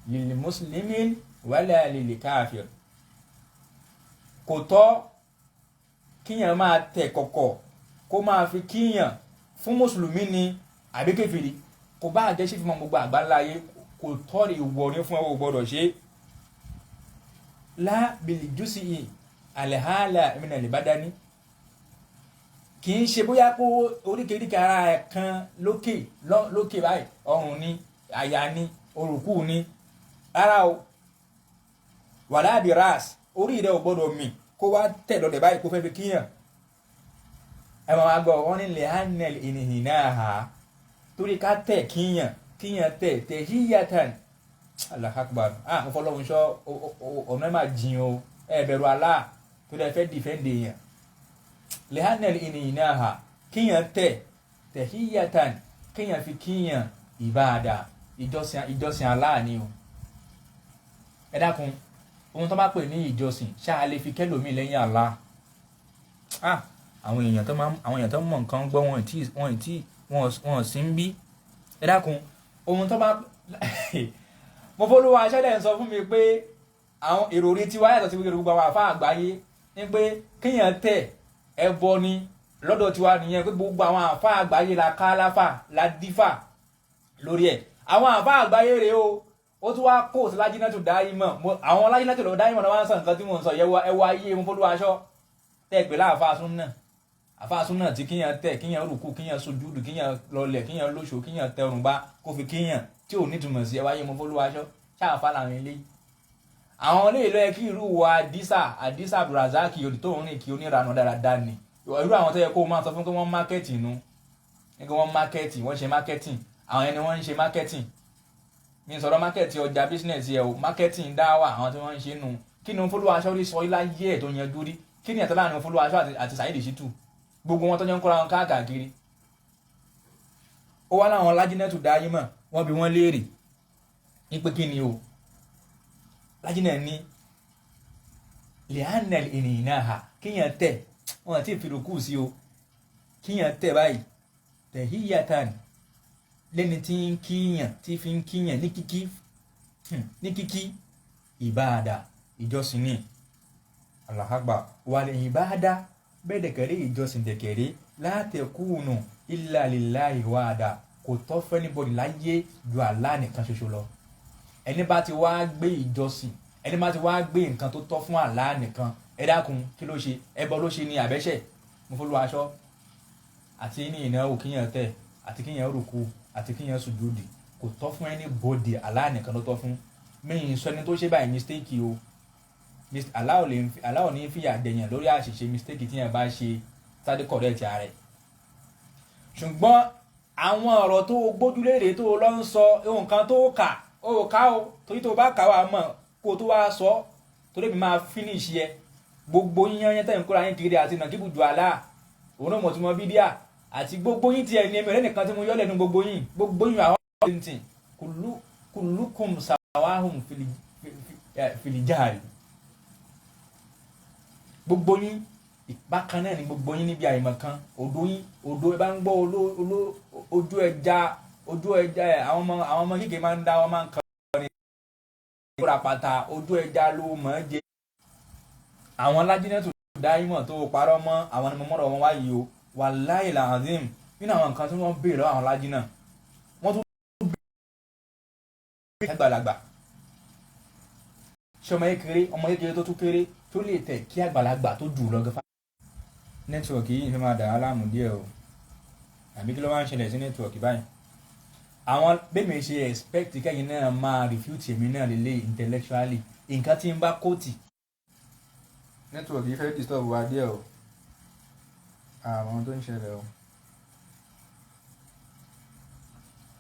lil muslimin wala lil kafir. kò tọ́ kíyàn máa tẹ̀ kọ̀kọ̀ kó máa fi kíyàn fún mùsùlùmí ni àbí kèfèrí, kò bá àjẹ́ sí fún gbogbo àgbáláyé, kò tọ́ ìwọ ní fún ọwọ́ gbọ́dọ̀ ṣe. la bil jusi alhala min al-badani, kì í ṣe bóyá pé oríkèéríkèé ara ẹ̀ kan lókè báyìí, ọrùn ni, àyà ni, orùkù ni, rárá o. wàlá bi ras, orí rẹ̀ ò gbọ́dọ̀ mì kó wá tẹ̀ lọ́dẹ̀ báyìí kó fẹ́ fi kíyàn. ẹ máa gbọ́ wọ́n ní lẹ́hánẹ́l ìnìhìnáhà, torí ká tẹ̀ kíyàn tẹ̀ híyàtàn. Allahu Akbar. mo fọlọ́run sọ ọ̀nà ẹ̀ máa jìn o, ẹ bẹ̀rù Allah tó dẹ̀ fẹ́ dìfẹ́ǹdì yẹn. lẹ́hánẹ́l ìnìhìnáhà, kíyàn tẹ̀ híyàtàn, kíyàn fi kíyàn ìbáadà, ìjọsìn Allah ni o. ẹ dákun, ohun tó bá pè ní ìjọsìn ṣáà lè fi kẹ́lòmí lẹ́yìn Allah. àwọn èèyàn tó mọ̀ nǹkan gbọ́ wọn sí ń bí. ẹ dákun, ohun tó bá Mofoluwaso aṣẹ́lẹ̀ ń sọ fún mi pé àwọn èrò orí tí wáyà tó ti gbogbo àwọn àfáà àgbáyé ní pé kíyàn tẹ̀ ẹbọ ni lọ́dọ̀ tiwa nìyẹn, pé gbogbo àwọn àfáà àgbáyé la ká láfà la dífà lórí ẹ̀. àwọn àfáà àgbáyé rèé o, ó tún wá kó sí Lájínátù Dáímọ̀, àwọn Lájínátù lọ Dáímọ̀ náà wá ń sọ nǹkan tí mo ń sọ ẹwà ayé Mofoluwaso tẹ́ pé láàfáà súnnà tí kíyàn tẹ̀, kíyàn rùkú, kíyàn sujúdù, kíyàn lọlẹ̀, kíyàn lóṣò, kíyàn tẹrùn bá kó fi kíyàn tí ò nítumọ̀ sí ẹwà ayé Mofoluwaso ṣáàfà làwọn eléyìí. àwọn eléyìí ló yẹ kí irú wa àdísà Abdulrazaki òdì tó ń rìn kí oníranà dáradára ni. irú àwọn tó yẹ kó máa sọ fún pé wọ́n mákẹ́tì nu, ní kí wọ́n mákẹ́tì, wọ́n ṣe mákẹ́tì, àwọn ẹni wọ́n ń ṣe mákẹ́tì. mi sọ̀rọ̀ market ọjà business yẹ o marketing Daw'ah àwọn tí wọ́n ń ṣe nù kí ni Mofoluwaso rí sọ ilá yẹ ẹ̀ tó yanjú rí kí ni ẹ̀tọ́ láàrin Mofoluwaso àti Saheed Shittu gbogbo wọn tó jẹ́ ń kóra wọn káàkiri ó wá láwọn Lajinatu Daima wọ́n bi wọ́n léèrè ní pé kí ni o Lajina ní li'anna al-ininaha kíyàn tẹ̀ wọ́n ti fi rùkú sí o kíyàn tẹ̀ báyìí tahiyatan lẹ́ni tí ń kíyàn tí fi ń kíyàn ní kíkí ìbáadà ìjọsìn ní Allahu Akbar wal ìbáadà bẹ́ẹ̀dẹ̀kẹ̀rẹ́ ìjọsìn dẹ̀kẹ̀rẹ́ la takunu illa lillahi wahda kò tọ́ fẹ́ anybody láyé ju Allah nìkan ṣoṣo lọ ẹni bá ti wá gbé ìjọsìn ẹni bá ti wá gbé nǹkan tó tọ́ fún Allah nìkan ẹ dákun kí ló ṣe ẹbọ ló ṣe ní àbẹ́ṣẹ̀ Mofoluwaso àti ní ìnáwó kíyàn tẹ̀ àti kíyàn rùkú àti kíyàn sùjúdì kò tọ́ fún anybody Allah nìkan ló tọ́ fún mẹ́yìn sọ ẹni tó ṣe báyìí mistake o Allah ò ní fìyà dẹ̀yàn lórí àṣìṣe mistake tí yẹn bá ṣe sáré correct ààrẹ ṣùgbọ́n àwọn ọ̀rọ̀ tó gbójúlére tó lọ ń sọ nǹkan tó kà ó ká o torí tó bá kà wá mọ̀ kó tó wá sọ torí mi máa finish yẹ gbogbo yíyan yẹn tẹ̀ ń kóra yín kiri àti nàkíbù ju àlá òun náà mọ̀ tí mo bídíà àti gbogbo yín tiẹ̀ ní ẹ̀mí rẹ̀ nìkan tí mo yọ́ lẹ́nu gbogbo yín àwọn ọ̀rẹ́ kullukum sawahum filijari gbogbo yín ìbákan náà ni gbogbo yín níbi àìmọ̀ kan odò ẹ bá ń gbọ́ ojú ẹja àwọn ọmọ kékeré máa ń dá wọn máa ń kọ́ ní ìkóra pátá ojú ẹja ló mọ̀ ẹ́ jẹ àwọn Lajinatu Daima tó parọ́ mọ́ àwọn ni mo mọ̀rọ̀ wọn wáyé o wallahi alazim nínú àwọn nǹkan tí wọ́n béèrè lọ́wọ́ àwọn Lajina wọ́n tún béèrè àgbàlagbà ṣé ọmọ kékeré tó tún kéré tó lè tẹ̀ kí àgbàlagbà tó jù lọ gẹ́fà. nẹ́tíwọ̀kì yìí fi máa dà á láàmú díẹ̀ o àbí kí ló wá ń ṣẹlẹ̀ sí nẹ́tíwọ̀kì báyìí. àwọn bẹ́ẹ̀ mi ṣe expect kẹ́yìn náà máa refute èmi náà lélẹ̀ intellectually nǹkan tí ń bá kóòtì. nẹ́tíwọ̀kì yìí fẹ́ disturb wa díẹ̀ o àwọn tó ń ṣẹlẹ̀ o.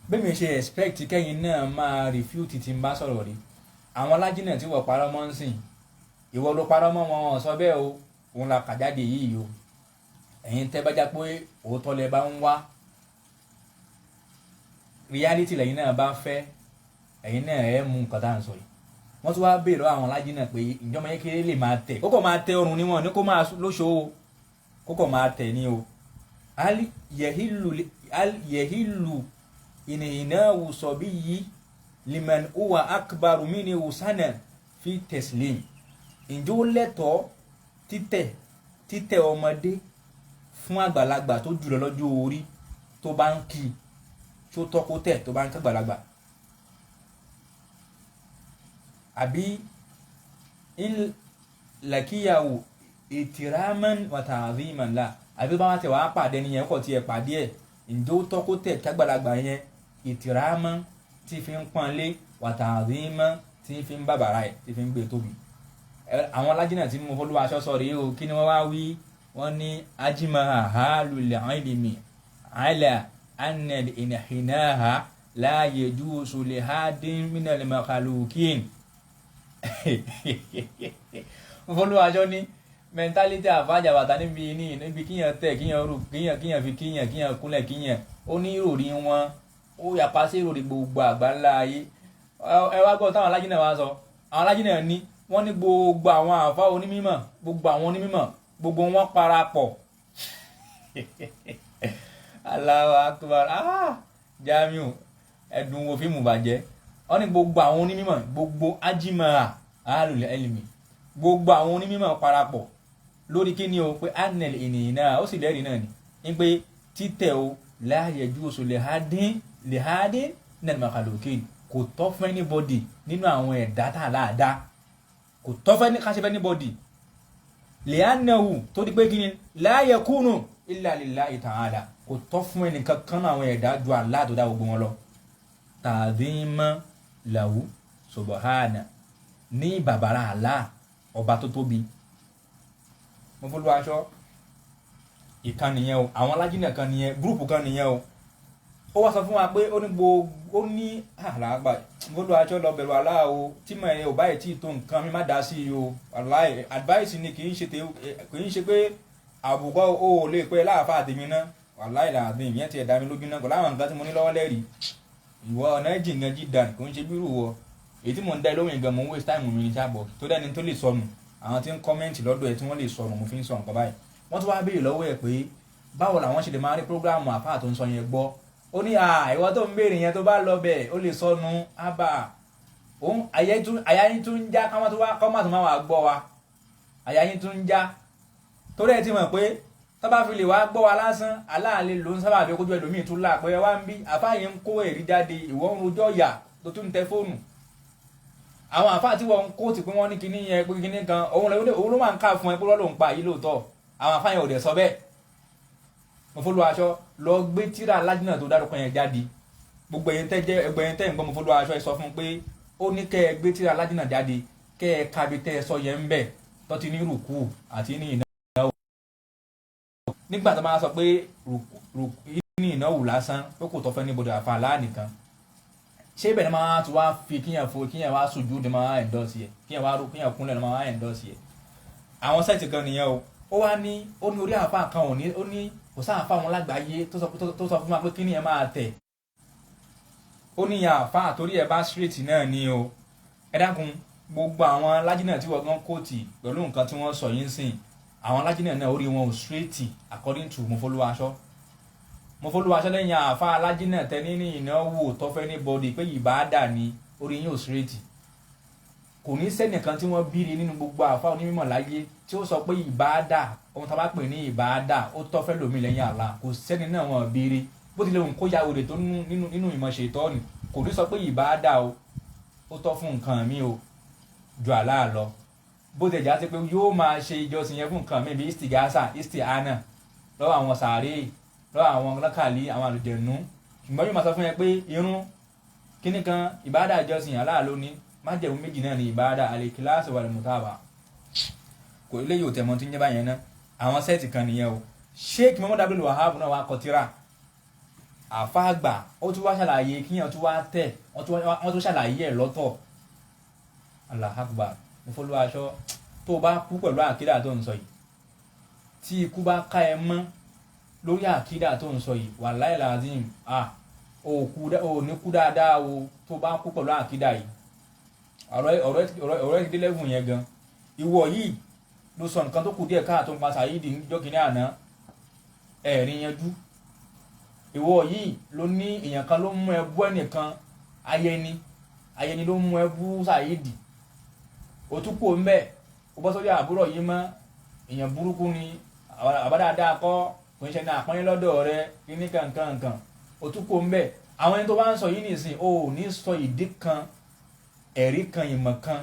bẹ́ẹ̀ mi ṣe expect kẹ́yìn náà máa refute tí ń bá sọ̀rọ̀ rí àwọn Lajina tí wọ́n parọ́ mọ́ ń sìn ìwọ ló parọ́ mọ́ wọn sọ bẹ́ẹ̀ o òun la kà jáde yìí o ẹ̀yin tẹ́ bá já pé òótọ́ lẹ bá ń wá reality lẹ́yìn náà bá fẹ́ ẹ̀yin náà ẹ̀ mú nǹkan tá à ń sọ yìí wọ́n tún wá béèrè àwọn Lajina pé ìjọba yẹn kéré lè máa tẹ̀ kókò máa tẹ ọrùn níwọ̀n ní kó máa lóṣò o kókò máa tẹ̀ ní o al yehilu ìnìyànwó sọ bí yìí liman uwa akbaru minhu sana fi teslim ǹjẹ́ ó lẹ́tọ̀ọ́ títẹ̀ ọmọdé fún àgbàlagbà tó jùlọ lọ́jọ́ orí tó bá ń kí tó tọ́ kó tẹ̀ tó bá ń kàgbàlagbà àbí lakiyahu itiraman wa ta'ziman la àbí bá wọn tẹ̀ wá pàdé nìyẹn kọ̀ tí ẹ̀ pàdé ẹ̀ ǹjẹ́ ó tọ́ kó tẹ̀ kàgbàlagbà yẹn itiraman tí fi ń pọ́nlé wa ta'ziman tí fi ń bàbàrà ẹ̀ tí fi ń gbé tóbi. àwọn Lajina tí Mofoluwaso sọ rèé o kí ni wọ́n wá wí wọ́n ní ajima ahlul ilmi ala anna al-inhinaha la yajuzu li hadin min al-makhluqin. Mofoluwaso ní mentality àfáàjà bàtà níbi kíyàn tẹ̀ kíyàn rú kíyàn fi kíyàn kúnlẹ̀ kíyàn ó ní ìròrí wọn ó yàpá sí ìròrí gbogbo àgbáńlá ayé. ẹ wá gbọ́ táwọn Lajina wá sọ àwọn Lajina ní wọ́n ní gbogbo àwọn àfá onímímọ̀ gbogbo wọn parapọ̀ Allahu Akbar Jamiu ẹ̀dùn wo fíìmù bàjẹ́ wọ́n ní gbogbo àwọn onímímọ̀ gbogbo ajima ahlul ilmi gbogbo àwọn onímímọ̀ parapọ̀ lórí kí ni o pé anel ènìyàn náà ó sì lẹ́rìí náà ní pé títẹ̀ o la yajuzu li hadin min al-makhluqin kò tọ́ fún anybody nínú àwọn ẹ̀dá tá a láàdá kò tọ́ fẹ́ ní káṣẹ́ fẹ́ anybody li'annahu tó di pé kí ni la yakunu illa lillahi ta'ala kò tọ́ fún ẹnì kankan náà àwọn ẹ̀dá ju Allah tó dá gbogbo wọn lọ ta'dhima lahu subhana ní bàbàrà Allah ọba tó tóbi. Mofoluwaso ìkan nìyẹn o àwọn Lajina kan nìyẹn gúrùpù kan nìyẹn o ó wá sọ fún wa pé ó ní gbogbo ó ní àlàgbà Mofoluwaso lọ bẹ̀rù Allah o tí mo ẹ̀ ò báyìí tí tó nǹkan mi má dá sí i o wàláhì advice ni kì í ṣe pé àbùkọ́ o lè pẹ́ láàfáà tèmi náà wàláhì làdín ìyẹn ti ẹ̀dá mi lójú náà kò láwọn nǹkan tí mo ní lọ́wọ́ lẹ́rìí ìwọ ọ̀nà jìngàn jìdàn kò ń ṣe bírù wọ èyí tí mò ń dá lóhùn ìgbà mo ń waste time mi ní sábọ̀ tó dẹ́ni tó lè sọnù àwọn tí ń kọ́mẹ́ǹtì lọ́dọ̀ ẹ̀ tí wọ́n lè sọnù mo fi ń sọ nǹkan báyìí wọ́n tún wá béèrè lọ́wọ́ ẹ̀ pé báwo làwọn ṣe lè máa rí prógráàmù àfáà tó ń sọ yẹn gbọ́ ó ní ìwọ tó ń béèrè yẹn tó bá lọ bẹ̀ ó lè sọnù ábà òun àyà yín tún ń já kọ́mọ́ tó máa wà gbọ́ wa àyà yín tún ń já torí ẹ ti mọ̀ pé tó bá fi lè wá gbọ́ wa lásán aláàlẹ́ ló ń sábà fi kójú ẹlòmíì tún là pé wá ń bí àfáà yẹn ń kó èrí jáde ìwọ ń rojọ́ yà tó tún ń tẹ fóònù àwọn àfáà tí wọ́n ń kó ti pé wọ́n ní kinní yẹn pé kinní kan òun ló máa ń ká fún ẹ pé wọ́n ló ń pa yìí lóòótọ́ àwọn àfáà yẹn ò dẹ̀ sọ bẹ́ẹ̀ Mofoluwaso lọ gbé tírà alájìnà tó dárúkọ yẹn jáde gbogbo ẹ̀yin tẹ́ ń gbọ́ Mofoluwaso ẹ sọ fún pé ó ní kẹ́ ẹ gbé tírà alájìnà jáde kẹ́ ẹ kábi tẹ́ ẹ sọ yẹn ń bẹ̀ tó ti ní rùkú àti ní ìnáwó nígbà tó máa sọ pé ní ìnáwó lásán pé kò tọ́ fẹ́ ní bodò àfa aláàníkan ṣé ibẹ̀ ni máa tún wá fi kíyàn wá sùjú ni máa endorse yẹ kíyàn kúnlẹ̀ ni máa endorse yẹ àwọn sẹ́ẹ̀tì kan nìyẹn o ó wá ní ó ní orí àfa kan ó ní kò sáà àfa wọn lágbàáyé tó sọ fún wa pé kíní ẹ máa tẹ̀ ó ní ìyá àfa àtórí ẹ bá straight náà ni o ẹ dákun gbogbo àwọn lájínà tí wọ́n gan kóòtì pẹ̀lú nǹkan tí wọ́n sọ yín sìn àwọn lájínà náà orí wọn ò straight according to Mofoluwaso lẹ́yìn àfa alájínà tẹ́ni ní ìnáwó tọ́fẹ́ ní bọ́dì pé ìbáàdà ni orí yín ò straight kò ní sẹ́nìkan tí wọ́n bíire nínú gbogbo àfa onímọ̀ láyé tí ó sọ pé ìbáàdà ohun tá a bá pè ní ìbáàdà ó tọ́fẹ́ lómi lẹ́yìn Allah kò sẹ́ni náà wọ́n bíire bó tilẹ̀ òun kó ya òde tó nínú ìmọ̀ ṣètọ́ni kò ní sọ pé ìbáàdà ó tọ́ fún nǹkan mi o ju Allah lọ bó tilẹ̀ já sí pé yóò máa ṣe ìjọsìn yẹn fún nǹkan mi bíi istihana lọ́wọ́ àwọn sàárè lọ́wọ́ àwọn lọ́kàlí àwọn àlùjẹ̀nú ṣùgbọ́n yóò máa sọ fún yẹn pé irun kíní kan ìbáàdà ìjọsìn Allah ló ní májẹ̀mú méjì náà ní ìbáàdà al-ikhlas wal-mutaba kò ilé yóò tẹ̀mọ́ tí ń jẹ́ báyẹn náà àwọn sẹ́ẹ̀tì kan nìyẹn o Sheikh Muhammad Abdul Wahab náà wá kọtíra àfáàgbà ó tún wá ṣàlàyé kíyàn tún wá tẹ̀ wọ́n tún ṣàlàyé ẹ̀ lọ́tọ̀ Allahu Akbar Mofoluwaso tó bá kú pẹ̀lú àkídà tó ń sọ yìí tí ikú bá ká ẹ mọ́ lórí àkídà tó ń sọ yìí wallahi lazim ò ní kú dáadáa o tó bá kú pẹ̀lú àkídà yìí ọ̀rọ̀ ìdílé lẹ́gùn yẹn gan ìwọ yìí ló sọ nǹkan tó kù díẹ̀ káàtó ń pa Saidi níjọ́ kìíní àná ẹ̀rín yanjú ìwọ yìí ló ní èèyàn kan ló mú ẹbú ẹnìkan ayẹni ló mú ẹbú Saidi òtúkù ń bẹ̀ ó bọ́ sórí àbúrò yìí mọ́ èèyàn burúkú ni àbádáadáa kọ́ kò ń ṣe ní àpọ́nlé lọ́dọ̀ rẹ kíní kankan òtúkù ń bẹ̀ àwọn ẹni tó bá ń sọ yìí nìsín ò ní sọ ìdí kan ẹ̀rí kan ìmọ̀ kan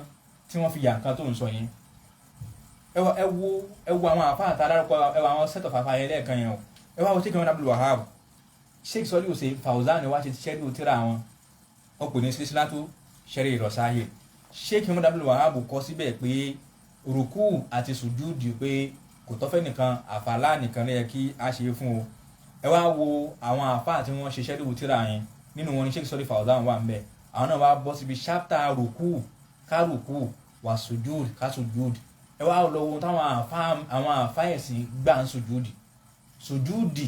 tí wọ́n fi yà nǹkan tó ń sọ yẹn ẹ wo àwọn àfa àtàdárúkọ ẹ wo àwọn set of àfa yẹn lẹ́ẹ̀kan yẹn o ẹ wá wo Sheikh Muhammad Abdul Wahab Sheikh Sọ́lí Hussein Fawzan ni wá ti ṣẹ́rí tíra wọn wọn pè ní sílátù ṣẹ́rí ìrọ̀sáyè Sheikh Muhammad Abdul Wahab kọ síbẹ̀ pé rùkú àti sùjúdì pé kò tọ́fẹ́ nìkan àfàlà nìkan lẹ́yẹ kí a ṣe fún o ẹ wá wo àwọn àfa tí wọ́n ṣe ṣẹ́rí tíra yẹn nínú wọn ni Sheikh Sọ́lí Fawzan wà ń bẹ̀ àwọn náà wá bọ́ síbi ṣápítà rùkú kárùkú wà sùjúd kásùjúd ẹ wá lọ wo táwọn àfáyẹ̀sìn gbà ń sùjúdì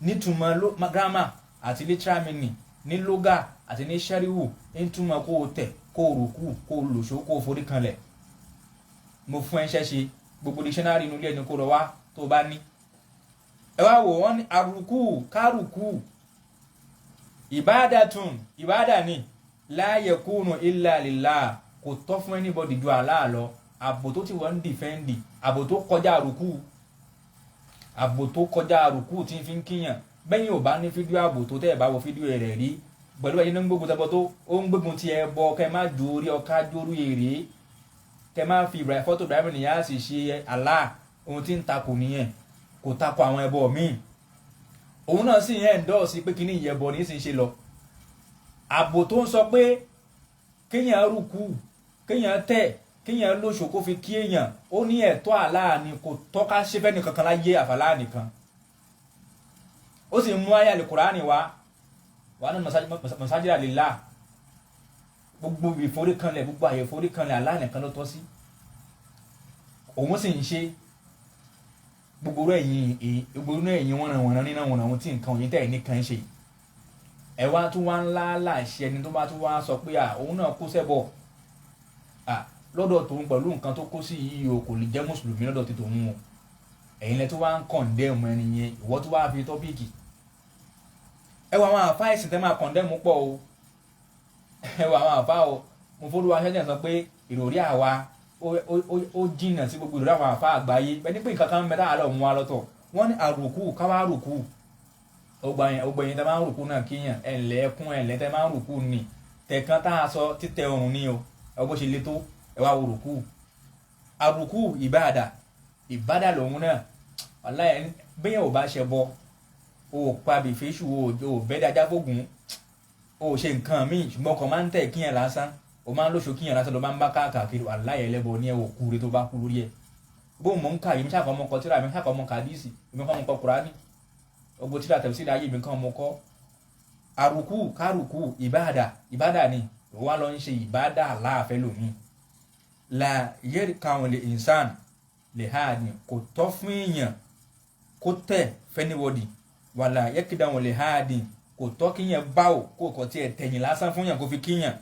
nítumọ̀ gírámà àti literal meaning ní lógà àti ní ṣẹ́ríwù nítumọ̀ kó o tẹ̀ kó o rùkú kó o lòṣó kó o forí kanlẹ̀ mo fún ẹ ṣẹ́ṣe gbogbo dictionary inú ilé ẹni kó lọ wá tó o bá ní ẹ wá wò wọ́n ní àrùkú kárùkú ìbádà ni la yakunu illa lillah kò tọ́ fún anybody ju Allah lọ àbò tó ti wọ́n ń dìfẹ́ǹdì àbò tó kọjá àrùkù tí ń fi ń kíyàn bẹ́yìn ò bá ní fídíò àbò tó tẹ́ ẹ̀ bá wo fídíò rẹ̀ rí pẹ̀lú ẹ̀yìn ń gbógun tẹ́bọ̀ tó ó ń gbógun ti ẹ bọ kẹ́ má ju orí ọká jórí èrè kẹ́ má fi fọ́tò Ibrahim Niyas ṣe Allah ohun tí ń takò nìyẹn kò takò àwọn ẹbọ míì òun náà sì yẹn endorse pé kíní ìyẹbọ ní í sì ń ṣe lọ àbò tó ń sọ pé kéèyàn rùkù kéèyàn tẹ̀ kéèyàn lóṣù kó fi kí èèyàn ó ní ẹ̀tọ́ Allah ni kò tọ́ka ṣe fẹ́ nìkan kan láyé àfàlà nìkan ó sì mú àyá Al-Kùránì wá wa anna masajida lillah gbogbo ìforíkanlẹ̀ gbogbo àyè ìforíkanlẹ̀ Allah nìkan ló tọ́ sí òun sì ń ṣe gbogbo ẹ̀yin wọ́n nínú àwọn tí nǹkan òyìn tẹ̀ nìkan ṣe ẹ wá tún wá ńlá láṣẹ ẹni tó bá tún wá sọ pé òun náà kó sẹ́bọ̀ lọ́dọ̀ tòun pẹ̀lú nǹkan tó kó sí yìí o kò lè jẹ́ mùsùlùmí lọ́dọ̀ ti tòun o ẹ̀yin lẹ tó wá ń kọ̀ǹdẹ́mù ẹni yẹn ìwọ tó wá fi tọ́pìkì ẹ wọ àwọn àfáà ẹ̀sìn tẹ́ máa kọ̀ǹdẹ́mù pọ̀ o ẹ wọ àwọn àfáà o Mofoluwaso sọ pé ìròrí àwa ó jìnnà sí gbogbo ìròrí àwọn àfáà àgbáyé bẹ́ẹ̀ ni pé nǹkan kan mẹ́ta àlọ́ mú wa lọ́tọ̀ wọ́n ní àrùkù káwá rùkù ọgbẹ̀yìn tẹ́ máa ń rùkù náà kíyàn ẹ̀ǹlẹ́kún ẹ̀ǹlẹ́ tẹ́ máa ń rùkù ní tẹ̀kan tá a sọ títẹ ọrùn ní o ẹ bó ṣe le tó ẹ wá wo rùkù àrùkù ìbádà lòun náà wàláhì bẹ́yẹn ò bá ṣe bọ o pa bìfẹ́ṣù o bẹ́ẹ̀ dájá fógun o ṣe nǹkan míì ṣùgbọ́n ọkọ̀ máa ń tẹ̀ kíyàn lásán o máa ń lóṣù kíyàn lásán ló máa ń bá káàkiri wàláhì ẹlẹ́bọ ní ẹ̀ wò kúre tó bá kú lórí ẹ̀ bóun mọ̀ ń kà yìí mi ṣàkọ́ ọmọ kọ tíra mi ṣàkọ́ ọmọ kàdíìsì mi kọ́ ọmọ kọ kùránì ogbó tíra tẹ̀síìrì ayé mi kọ́ ọmọ kọ́ àrùkù kárùkù ìbádà ni ó wá lọ ń ṣe ìbádà láàfẹ́ lómi la yẹ́rì káwọn lè ìnsán lè ha ni kò tọ́ fún èèyàn kó tẹ̀ fẹ́niwọ́dì wàlà yẹ́kìdá wọn lè ha ni kò tọ́ kíyàn báwò kó kọ̀ tí ẹ̀ tẹ̀yìn lásán fún yàn kó fi kíyàn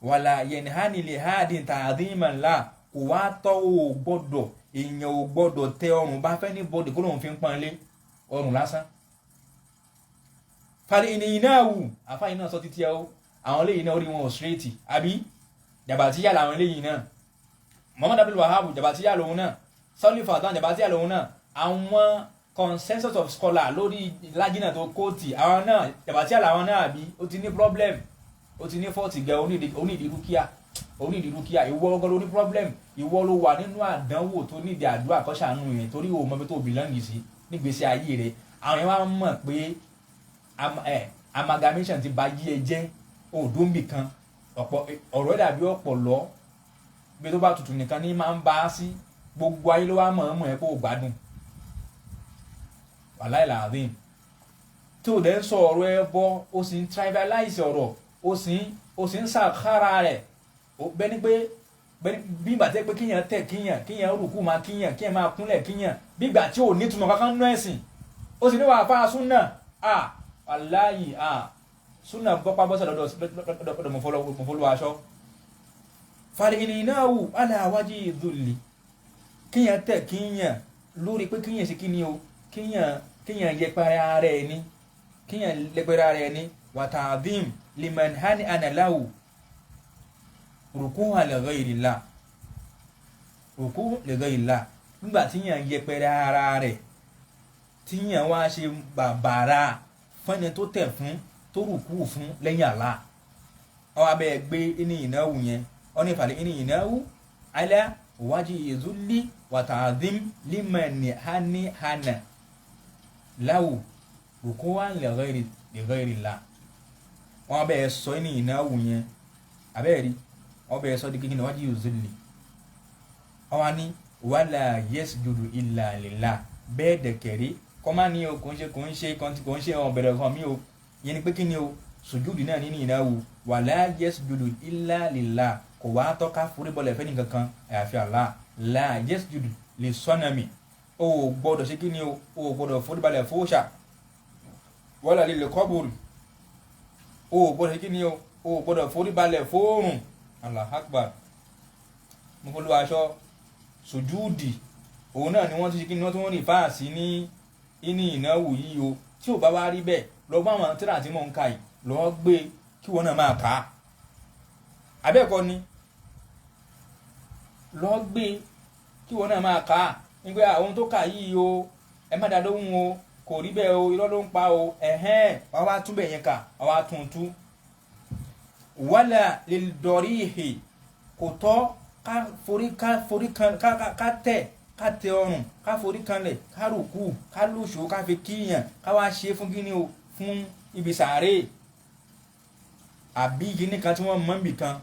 wàlà yẹni ha ni lè ha ni ta'dhiman la kò wá tọ́ ò gbọ́dọ̀ èèyàn ò gbọ́dọ̀ tẹ ọrùn bá fẹ́ ní bọ́dì kó lóun fi ń pọ́nlé ọrùn lásán. fàlẹ́ ènìyàn náà wù àfáàyàn náà sọ títí ẹ o àwọn eléyìí náà orí wọn ò straight àbí jàbàtíyà làwọn eléyìí náà Muhammad Abdul Wahab jàbàtíyà lòun náà Sọ́lí Fàtán jàbàtíyà lòun náà àwọn consensus of scholar lórí lájínà tó kóòtì àwọn náà jàbàtíyà làwọn náà àbí ó ti ní problem ó ti ní fọ́ọ̀tì gẹ onídìrúkíà ìwọ ọgọ́ ló ní problem ìwọ ló wà nínú àdánwò tó nídìí àdúrà kọ́ṣàánú yẹn torí o mọ bí tó bìlọ́ǹgì sí nígbèsè ayé rẹ àwọn yẹn wá mọ̀ pé amalgamation ti ba yí ẹ jẹ́ òdòǹbì kan ọ̀rọ̀ dàbí ọ̀pọ̀lọ́ bí tó bá tutù nìkan ní máa ń bá a sí gbogbo ayé ló wá mọ̀ ẹ́ pé ó gbádùn wàláì làárín tí ò dẹ́ ń sọ ọ̀rọ̀ ẹ bọ́ ó sì ń tribalize ọ̀rọ̀ ó sì ń sàkára rẹ̀ bẹ́ni pé bí ìgbà tẹ́ pé kíyàn tẹ̀ kíyàn rùkú máa kíyàn máa kúnlẹ̀ kíyàn bí ìgbà tí ò ní túmọ̀ kankan nú ẹ̀sìn ó sì ní wàá fáa súnà wàláyì súnà bọ́pá bọ́sẹ̀ lọ́dọ̀ Mofoluwaso fàlẹ́ ènìyàn wù aláwájú ìdúlì kíyàn tẹ̀ kíyàn lórí pé kíyàn sí kíni o kíyàn yẹpẹrẹ ara ẹni wàtàdìm liman hani analáwù rùkú li ghayrillah nígbà tíyàn yẹpẹrẹ ara rẹ̀ tíyàn wá ṣe bàbàrà fẹ́ni tó tẹ̀ fún tó rùkú fún lẹ́yìn Allah ọ abẹ́ gbé ní ìnáwó yẹn ọ ní ìfàlẹ́ ní ìnáwó ala wájú ìzúlí wàtàdìm liman hani hana láwù rùkú li ghayrillah wọn abẹ́ sọ ní ìnáwó yẹn abẹ́rí ọbẹ̀ sọ di kíkínà wájú ìzúlì ọwá ní wala yasjudu illa lillah bẹ́ẹ̀ dẹ̀kẹ̀rí kọ́má ní o kò ń ṣe ọmọ bẹ̀rẹ̀ kan mí o yẹn ni pé kí ni o sùjúdù náà nínú ìnáwó wala yasjudu illa lillah kò wá tọ́ka foríbọlẹ̀ fẹ́ nìkankan àyàfi Allah la yasjudu li sanami o gbọ́dọ̀ ṣe kí ni o gbọ́dọ̀ foríbalẹ̀ fóòṣà wala lil qabr o gbọ́dọ̀ ṣe kí ni o gbọ́dọ̀ foríbalẹ̀ fóòrùn Allah akbar Mofoluwaso sùjúdì òun náà ni wọ́n ti ṣe kí ni wọ́n tún rí fáàsì ní ìnáwó yìí o tí ò bá wá rí bẹ́ẹ̀ lọ bá àwọn tíra tí mò ń ka yìí lọ gbé kí wọ́n náà máa kà á abẹ́ẹ̀kọ́ ni lọ gbé kí wọ́n náà máa kà á nígbà àwọn tó kà yìí o ẹ má dá lóhùn o kò rí bẹ́ẹ̀ o irọ́ ló ń pa o wọ́n wá tún bẹ̀ yẹn kà wọ́n wá tún tú wala lil dorihi kò tọ́ ká tẹ ọrùn ká forí kanlẹ̀ ká rùkú ká lóṣù ká fi kíyàn ká wá ṣe fún kíní o fún ibi sàárè àbí kíní kan tí wọ́n mọ̀ níbì kan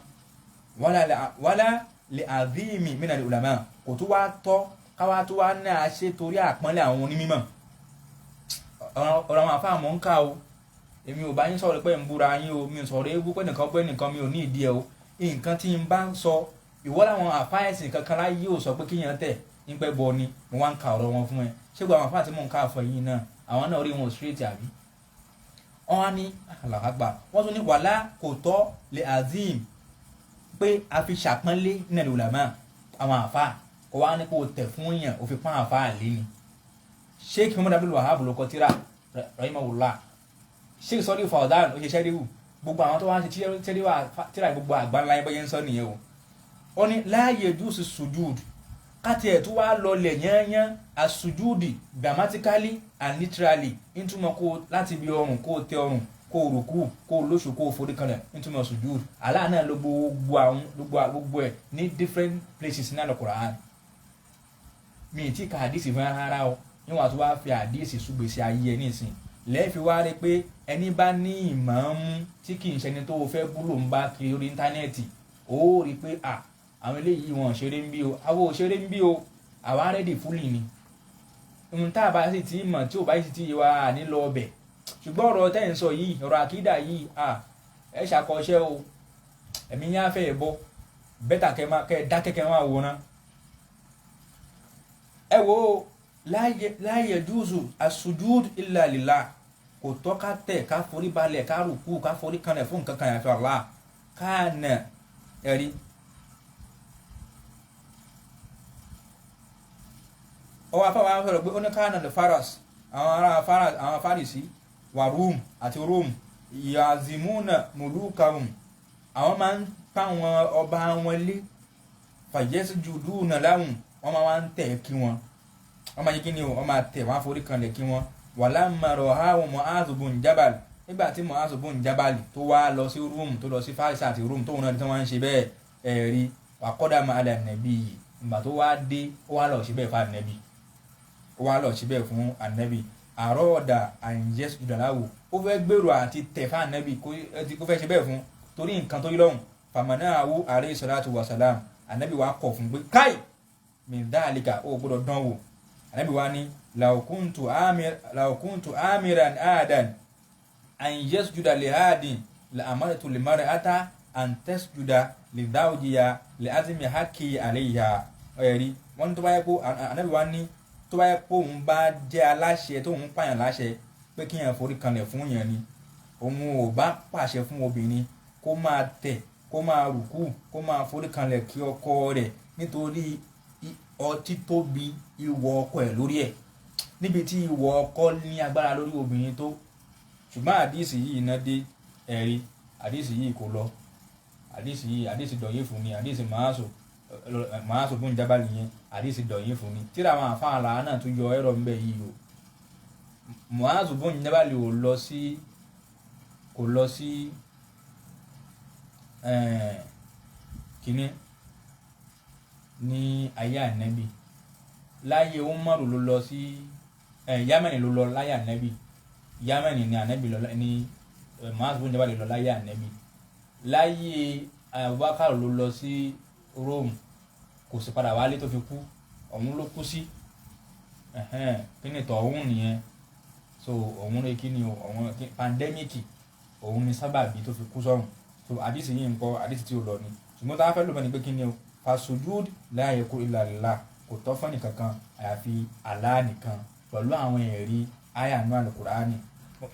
wala li azimi minal ulama kò tó wá tọ́ ká wá tó wá náà ṣe torí àpọ́nlé àwọn onímọ̀ ọ̀rọ̀ àwọn àfáà mọ̀ ń ká o èmi ò bá yín sọ̀rọ̀ pé ń búra yín o, mi ò sọ̀rọ̀ ewu pé nìkan mi ò ní ìdí ẹ o. Nǹkan tí n bá ń sọ ìwọ làwọn àfáìsì kankan láyé ò sọ pé kíyàn tẹ̀ ń pẹ́ bọ ni mo wá ń ka ọ̀rọ̀ wọn fún ẹ. ṣé gbogbo àwọn àfáà tí mò ń ká àfọ yìí náà àwọn náà rí wọn straight àbí. wọ́n á ní àlàkàgbà wọ́n tún ní wàhálà kò tọ́ lè azim pé a fi ṣàpọ́nlé nílẹ̀ ulama àwọn àfáà kò wá ní kó tẹ̀ fún èèyàn ó fi pọ́n àfáà lé ni. Sheikh Muhammad Abdul Wahab ló kọ tírà rahimahullah. Sheikh Sọ́lí Fawzan ó ṣe ṣẹ́ríwù gbogbo àwọn tó wá ń ṣe ṣẹ́ríwù tírà gbogbo àgbáńlá yẹn bọ́yẹn ń sọ nìyẹn o. ó ní la yajuzu sujud káti ẹ̀ tó wá lọlẹ̀ yányán as-sujudi grammatically and literally nítumọ̀ kó láti bí ọrùn kó tẹ ọrùn kó rùkú kó lóṣù kó forí kanlẹ̀ nítumọ̀ sujud. Allah náà ló gbogbo ẹ̀ ní different places ní Al-Qur'an. mi ti ka hadisi fún ara o níwọ̀n tó wá fi hadisi súgbèsè ayé ẹ nísìn lẹ́ẹ̀fi wá rí pé ẹni bá ní ìmáàmù tí kì í ṣẹni tó fẹ́ búlò ń bá kiri orí íńtánẹ́ẹ̀tì ó rí pé àwọn eléyìí wọn ṣeré ń bí o àwọn ò ṣeré ń bí o àwa rẹ́dì fúlì ni. ohun tá a bá sì ti mọ̀ tí ò bá sì ti yé wa ní lọ ọbẹ̀ ṣùgbọ́n ọ̀rọ̀ tẹ́ ń sọ yìí ọ̀rọ̀ àkídà yìí ẹ ṣàkọsẹ́ o ẹ̀mí yá fẹ́ bọ́ bẹ́tà kẹ́ dákẹ́kẹ́ máa wòran. ẹ wo la yajuzu as-sujud illa lillah kò tọ́ ká tẹ̀ ká forí balẹ̀ ká rùkú ká forí kanlẹ̀ fún nǹkan kan yàtọ̀ Allah káànà ẹ̀rí. ọwọ́ afáwọn àwọn sọ̀rọ̀ pé ó ní káànà lè faras àwọn farisi wà Rome àti Rome yazimuna mulukahum àwọn máa ń táwọn ọba wọn lé fayasjuduna lahum wọ́n máa ń tẹ̀ kí wọn wọ́n máa yí kí ni o wọ́n máa tẹ̀ wọ́n á forí kanlẹ̀ kí wọn. walamma ra'ahu Mu'adh bun Jabal nígbà tí Mu'adh bun Jabal tó wá lọ sí Rome tó lọ sí Faris àti Rome tóun náà tí wọ́n ń ṣe bẹ́ẹ̀ ẹ̀rí wa qadama ala nabi ìgbà tó wá dé ó wá lọ sí bẹ́ẹ̀ fún ànẹ́bí ó wá lọ sí bẹ́ẹ̀ fún ànẹ́bí àrọ́ọ̀dà àyìnjẹ́ sùdàláwò ó fẹ́ gbèrò àti tẹ̀ fún ànẹ́bí kó fẹ́ ṣe bẹ́ẹ̀ fún torí nǹkan tó yí lọ́hùn famanahu alayhi salatu wa salam ànẹ́bí wa kọ̀ fún pé káì min dhalika ó gbọ́dọ̀ dán wò ànẹ́bí wa ní law kuntu amiran adan an yasjuda li hadin la amartu li mar'ata an tasjuda li zawjiha li azmi haqqi alayha ẹ̀rí wọ́n tó bá yẹ kó ànẹ́bí wa ní tó bá yẹ kó òun bá jẹ́ aláṣẹ tó òun pààyàn láṣẹ pé kí yẹn forí kanlẹ̀ fún yẹn ni òun ò bá pàṣẹ fún obìnrin kó máa tẹ̀ kó máa rùkú kó máa forí kanlẹ̀ kí ọkọ rẹ̀ nítorí ọtí tóbi ìwọ ọkọ ẹ̀ lórí ẹ̀ níbi tí ìwọ ọkọ ní agbára lórí obìnrin tó. ṣùgbọ́n àdìsí yìí iná dé ẹ̀rí àdìsí yìí kò lọ àdìsí dọ̀yé fún ni àdìsí Mu'adh bun Jabal yẹn àdìsí dọ̀yé fún ni tíra àwọn àfáàlà náà tún yọ ẹ̀rọ ń bẹ yìí o. Mu'adh bun Jabal kò lọ sí kíní ní ayé ànẹ́bì láyé Umaru ló lọ sí Yamani ló lọ láyé ànẹ́bì Yamani ni ànẹ́bì lọ ní Mu'adh bun Jabal lọ láyé ànẹ́bì láyé Abubakar ló lọ sí Rome kò sì padà wálé tó fi kú ọ̀hún ló kú sí kíni tọ̀ ọ̀hún nìyẹn so ọ̀hún rẹ kíni ọ̀hún pandemic ọ̀hún ni sábàbí tó fi kú sọ́run so àdìsí yìí ń kọ́ àdìsí tí ó lọ ni ṣùgbọ́n tá a fẹ́ lò bẹ́ẹ̀ ni pé kíni o fasujud la yakunu illa lillah kò tọ́ fún ẹnìkankan àyàfi Allah nìkan pẹ̀lú àwọn ẹ̀rí àyà nínú Al-Qur'ani.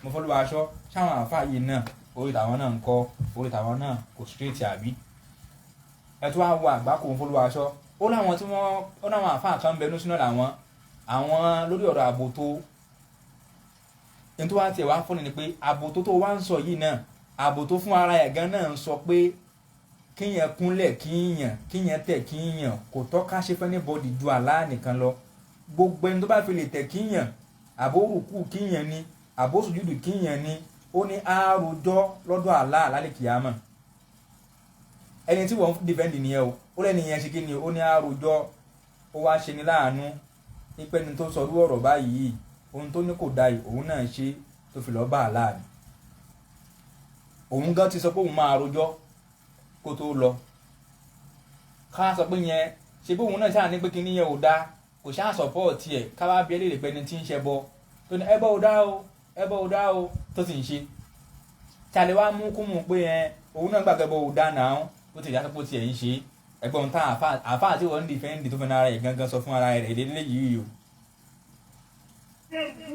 Mofoluwaso sáwọn àfáàyè náà orí tàwọn náà ń kọ́ orí tàwọn náà kò straight àbí. ẹ tún wá wo àgbákò Mofoluwaso ó láwọn tí ó láwọn àfáà kan bẹnu sínú àwọn lórí ọ̀rọ̀ ààbò tó ní tó wá tiẹ̀ wá fún ni pé ààbò tó wá ń sọ yìí náà ààbò tó fún ara ẹ̀ gan náà ń sọ pé kíyàn kúnlẹ̀ kíyàn tẹ̀ kíyàn kò tọ́ ká ṣe fẹ́ ní bọ́dì ju Allah nìkan lọ. gbogbo ẹni tó bá fi lè tẹ̀ kíyàn àbórùkù kíyàn ni àbóṣùjúdù kíyàn ni ó ní àròjọ lọ́dọ̀ Allah lálẹ́ kìámà. ẹni tí wọ́n dìfẹ́ǹdì nìyẹn o ó lẹ́ni yẹn ṣe kí ni ó ní àròjọ ó wá ṣe ní láàánú nípa ẹni tó sọrú ọ̀rọ̀ báyìí ohun tó ní kò da yìí òun náà ṣe tó fi lọ́ọ́ bá Allah ni. òun gan ti sọ pé òun máa rojọ́ kó tó lọ ká sọ pé yẹn ṣe bí òun náà ṣáà ní pé kí níyẹn ò dáa kò ṣáà sọpọ́ọ̀tì ẹ̀ ká wá bí ẹlẹ́rìí pé ẹni tí ń ṣe bọ tó ní ẹbọ ò dá o tó sì ń ṣe tí a lè wá mú kú mú pé òun náà gbàgbé bọ́ ò dáná ó ti yàtọ̀ pé ó ti ẹ̀ ń ṣe ẹgbọ́n tá àfa àti wọ́n ń dìfẹ́ǹdì tó fẹ́ nára ẹ̀ gangan sọ fún ara rẹ̀ ìdílé yìí o.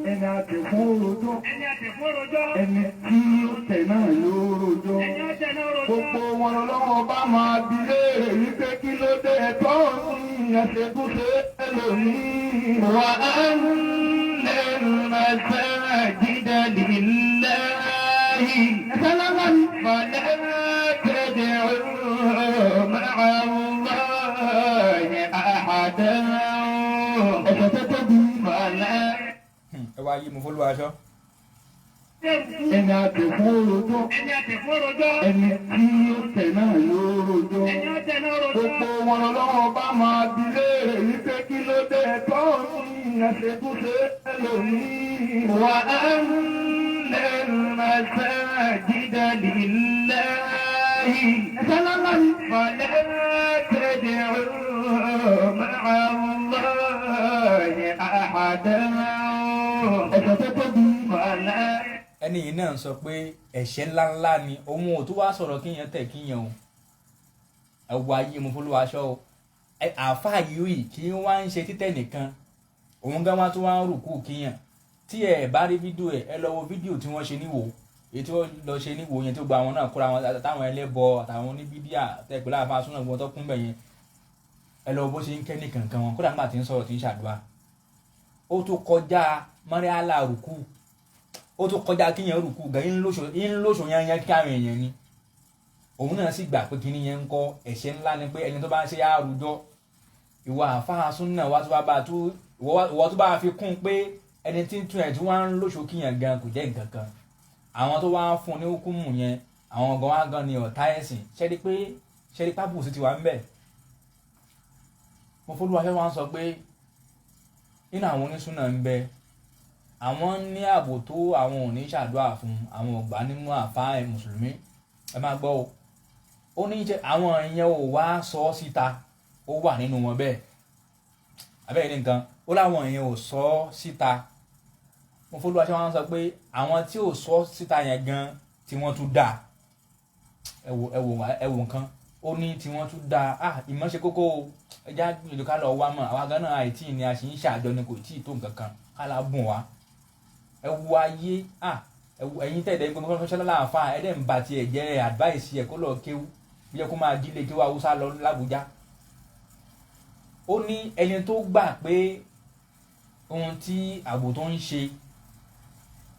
ẹni àtẹ̀fún rojọ́ ẹni tí ó tẹ̀ náà ló rojọ́ gbogbo wọn lọ́wọ́ bá máa bi léèrè wípé kí ló dé ẹ̀tọ́ ní ẹ̀ṣẹ̀kúṣe ẹlòmíì. wà á ń lẹ́nu masajida lillahi fala tad'u ma'a Allahi ahadan. ẹ̀ṣẹ̀ tó tóbi fala. ẹ wá yí Mofoluwaso. ẹni àtẹ̀fún rojọ́ ẹni tí ó tẹ̀ náà ló rojọ́ gbogbo wọn lọ́wọ́ bá máa bi léèrè wípé kí ló dé ẹ̀tọ́ ní ẹ̀ṣẹ̀kúṣe ẹlòmíì. wà á ń lẹ́nu masajida lillahi fala tad'u ma'a Allahi ahadan. ẹ̀ṣẹ̀ tó tóbi fala. ẹni yìí náà sọ pé ẹ̀ṣẹ̀ ńláńlá ni òun ò tó wá sọ̀rọ̀ kíyàn tẹ̀ kíyàn o ẹ wo ayé Mofoluwaso o àáfàá yìí kí wọ́n á ń ṣe títẹ̀ nìkan òun gan wá tó wá ń rùkú kíyàn tí ẹ bá rí fídíò ẹ lọ wo fídíò tí wọ́n ṣe níwò èyí tí wọ́n lọ ṣe níwò yẹn tó gba àwọn náà kóra wọn àtàwọn ẹlẹ́bọ àtàwọn oníbídíà tẹ̀pẹ́ láàfáà súnà gbọ́n tó kún bẹ̀ yẹn ẹ lọ bó ṣe ń kẹ́ nìkankan wọn kódà nígbà tí ń sọ̀rọ̀ tí ń ṣàdúrà ó tó kọjá mọ́ríálà rùkú ó tó kọjá kíyàn rùkú gan ń lóṣò yányán kí àwọn èèyàn ni òun náà sì gbà pé kíní yẹn ń kọ ẹ̀ṣẹ̀ ńlá ni pé ẹni tó bá ń ṣe àrùjọ ìwà àfáà súnà wá tó bá tú ìwọ tó bá fi kún pé ẹni tí ń tún ẹ̀ tí wọ́n ń lóṣò kíyàn gan kò jẹ́ nǹkan kan àwọn tó wá ń fún ní hukumu yẹn àwọn gan wá gan ni ọ̀tá ẹ̀sìn ṣẹ́rí pápù sí ti wà ń bẹ̀. Mofoluwaso wá ń sọ pé nínú àwọn onísúnà ń bẹ àwọn ní ààbò tó àwọn ò ní ṣàdúrà fún àwọn ọgbà nínú àfáà mùsùlùmí ẹ máa gbọ́ o ó ní jẹ́ àwọn èèyàn ò wá sọ síta ó wà nínú wọn bẹ́ẹ̀ abẹ́rẹ́ nǹkan ó láwọn èèyàn ò sọ síta Mofoluwaso wọn sọ pé àwọn tí ò sọ síta yẹn gan tí wọ́n tún dà ẹ wò nǹkan ó ní tí wọ́n tún dà ìmọ̀ ṣe kókó ẹja ìlú ká lọ wá mọ̀ àwa gan náà àìtí ni a sì ń ṣàjọ ni kò tí ì tó nǹkan kan ká lá bùn wá ẹ wo ayé ẹ̀yin tẹ̀lé gbogbo fọ́nṣẹ́ láàfáà ẹ̀dẹ̀ ń ba tiẹ̀ jẹ́ advice ẹ̀ kó lọ kéwú bí ẹ kó máa dílé kéwú Haúsá lọ l'Ábújá ó ní ẹni tó gbà pé ohun tí ààbò tó ń ṣe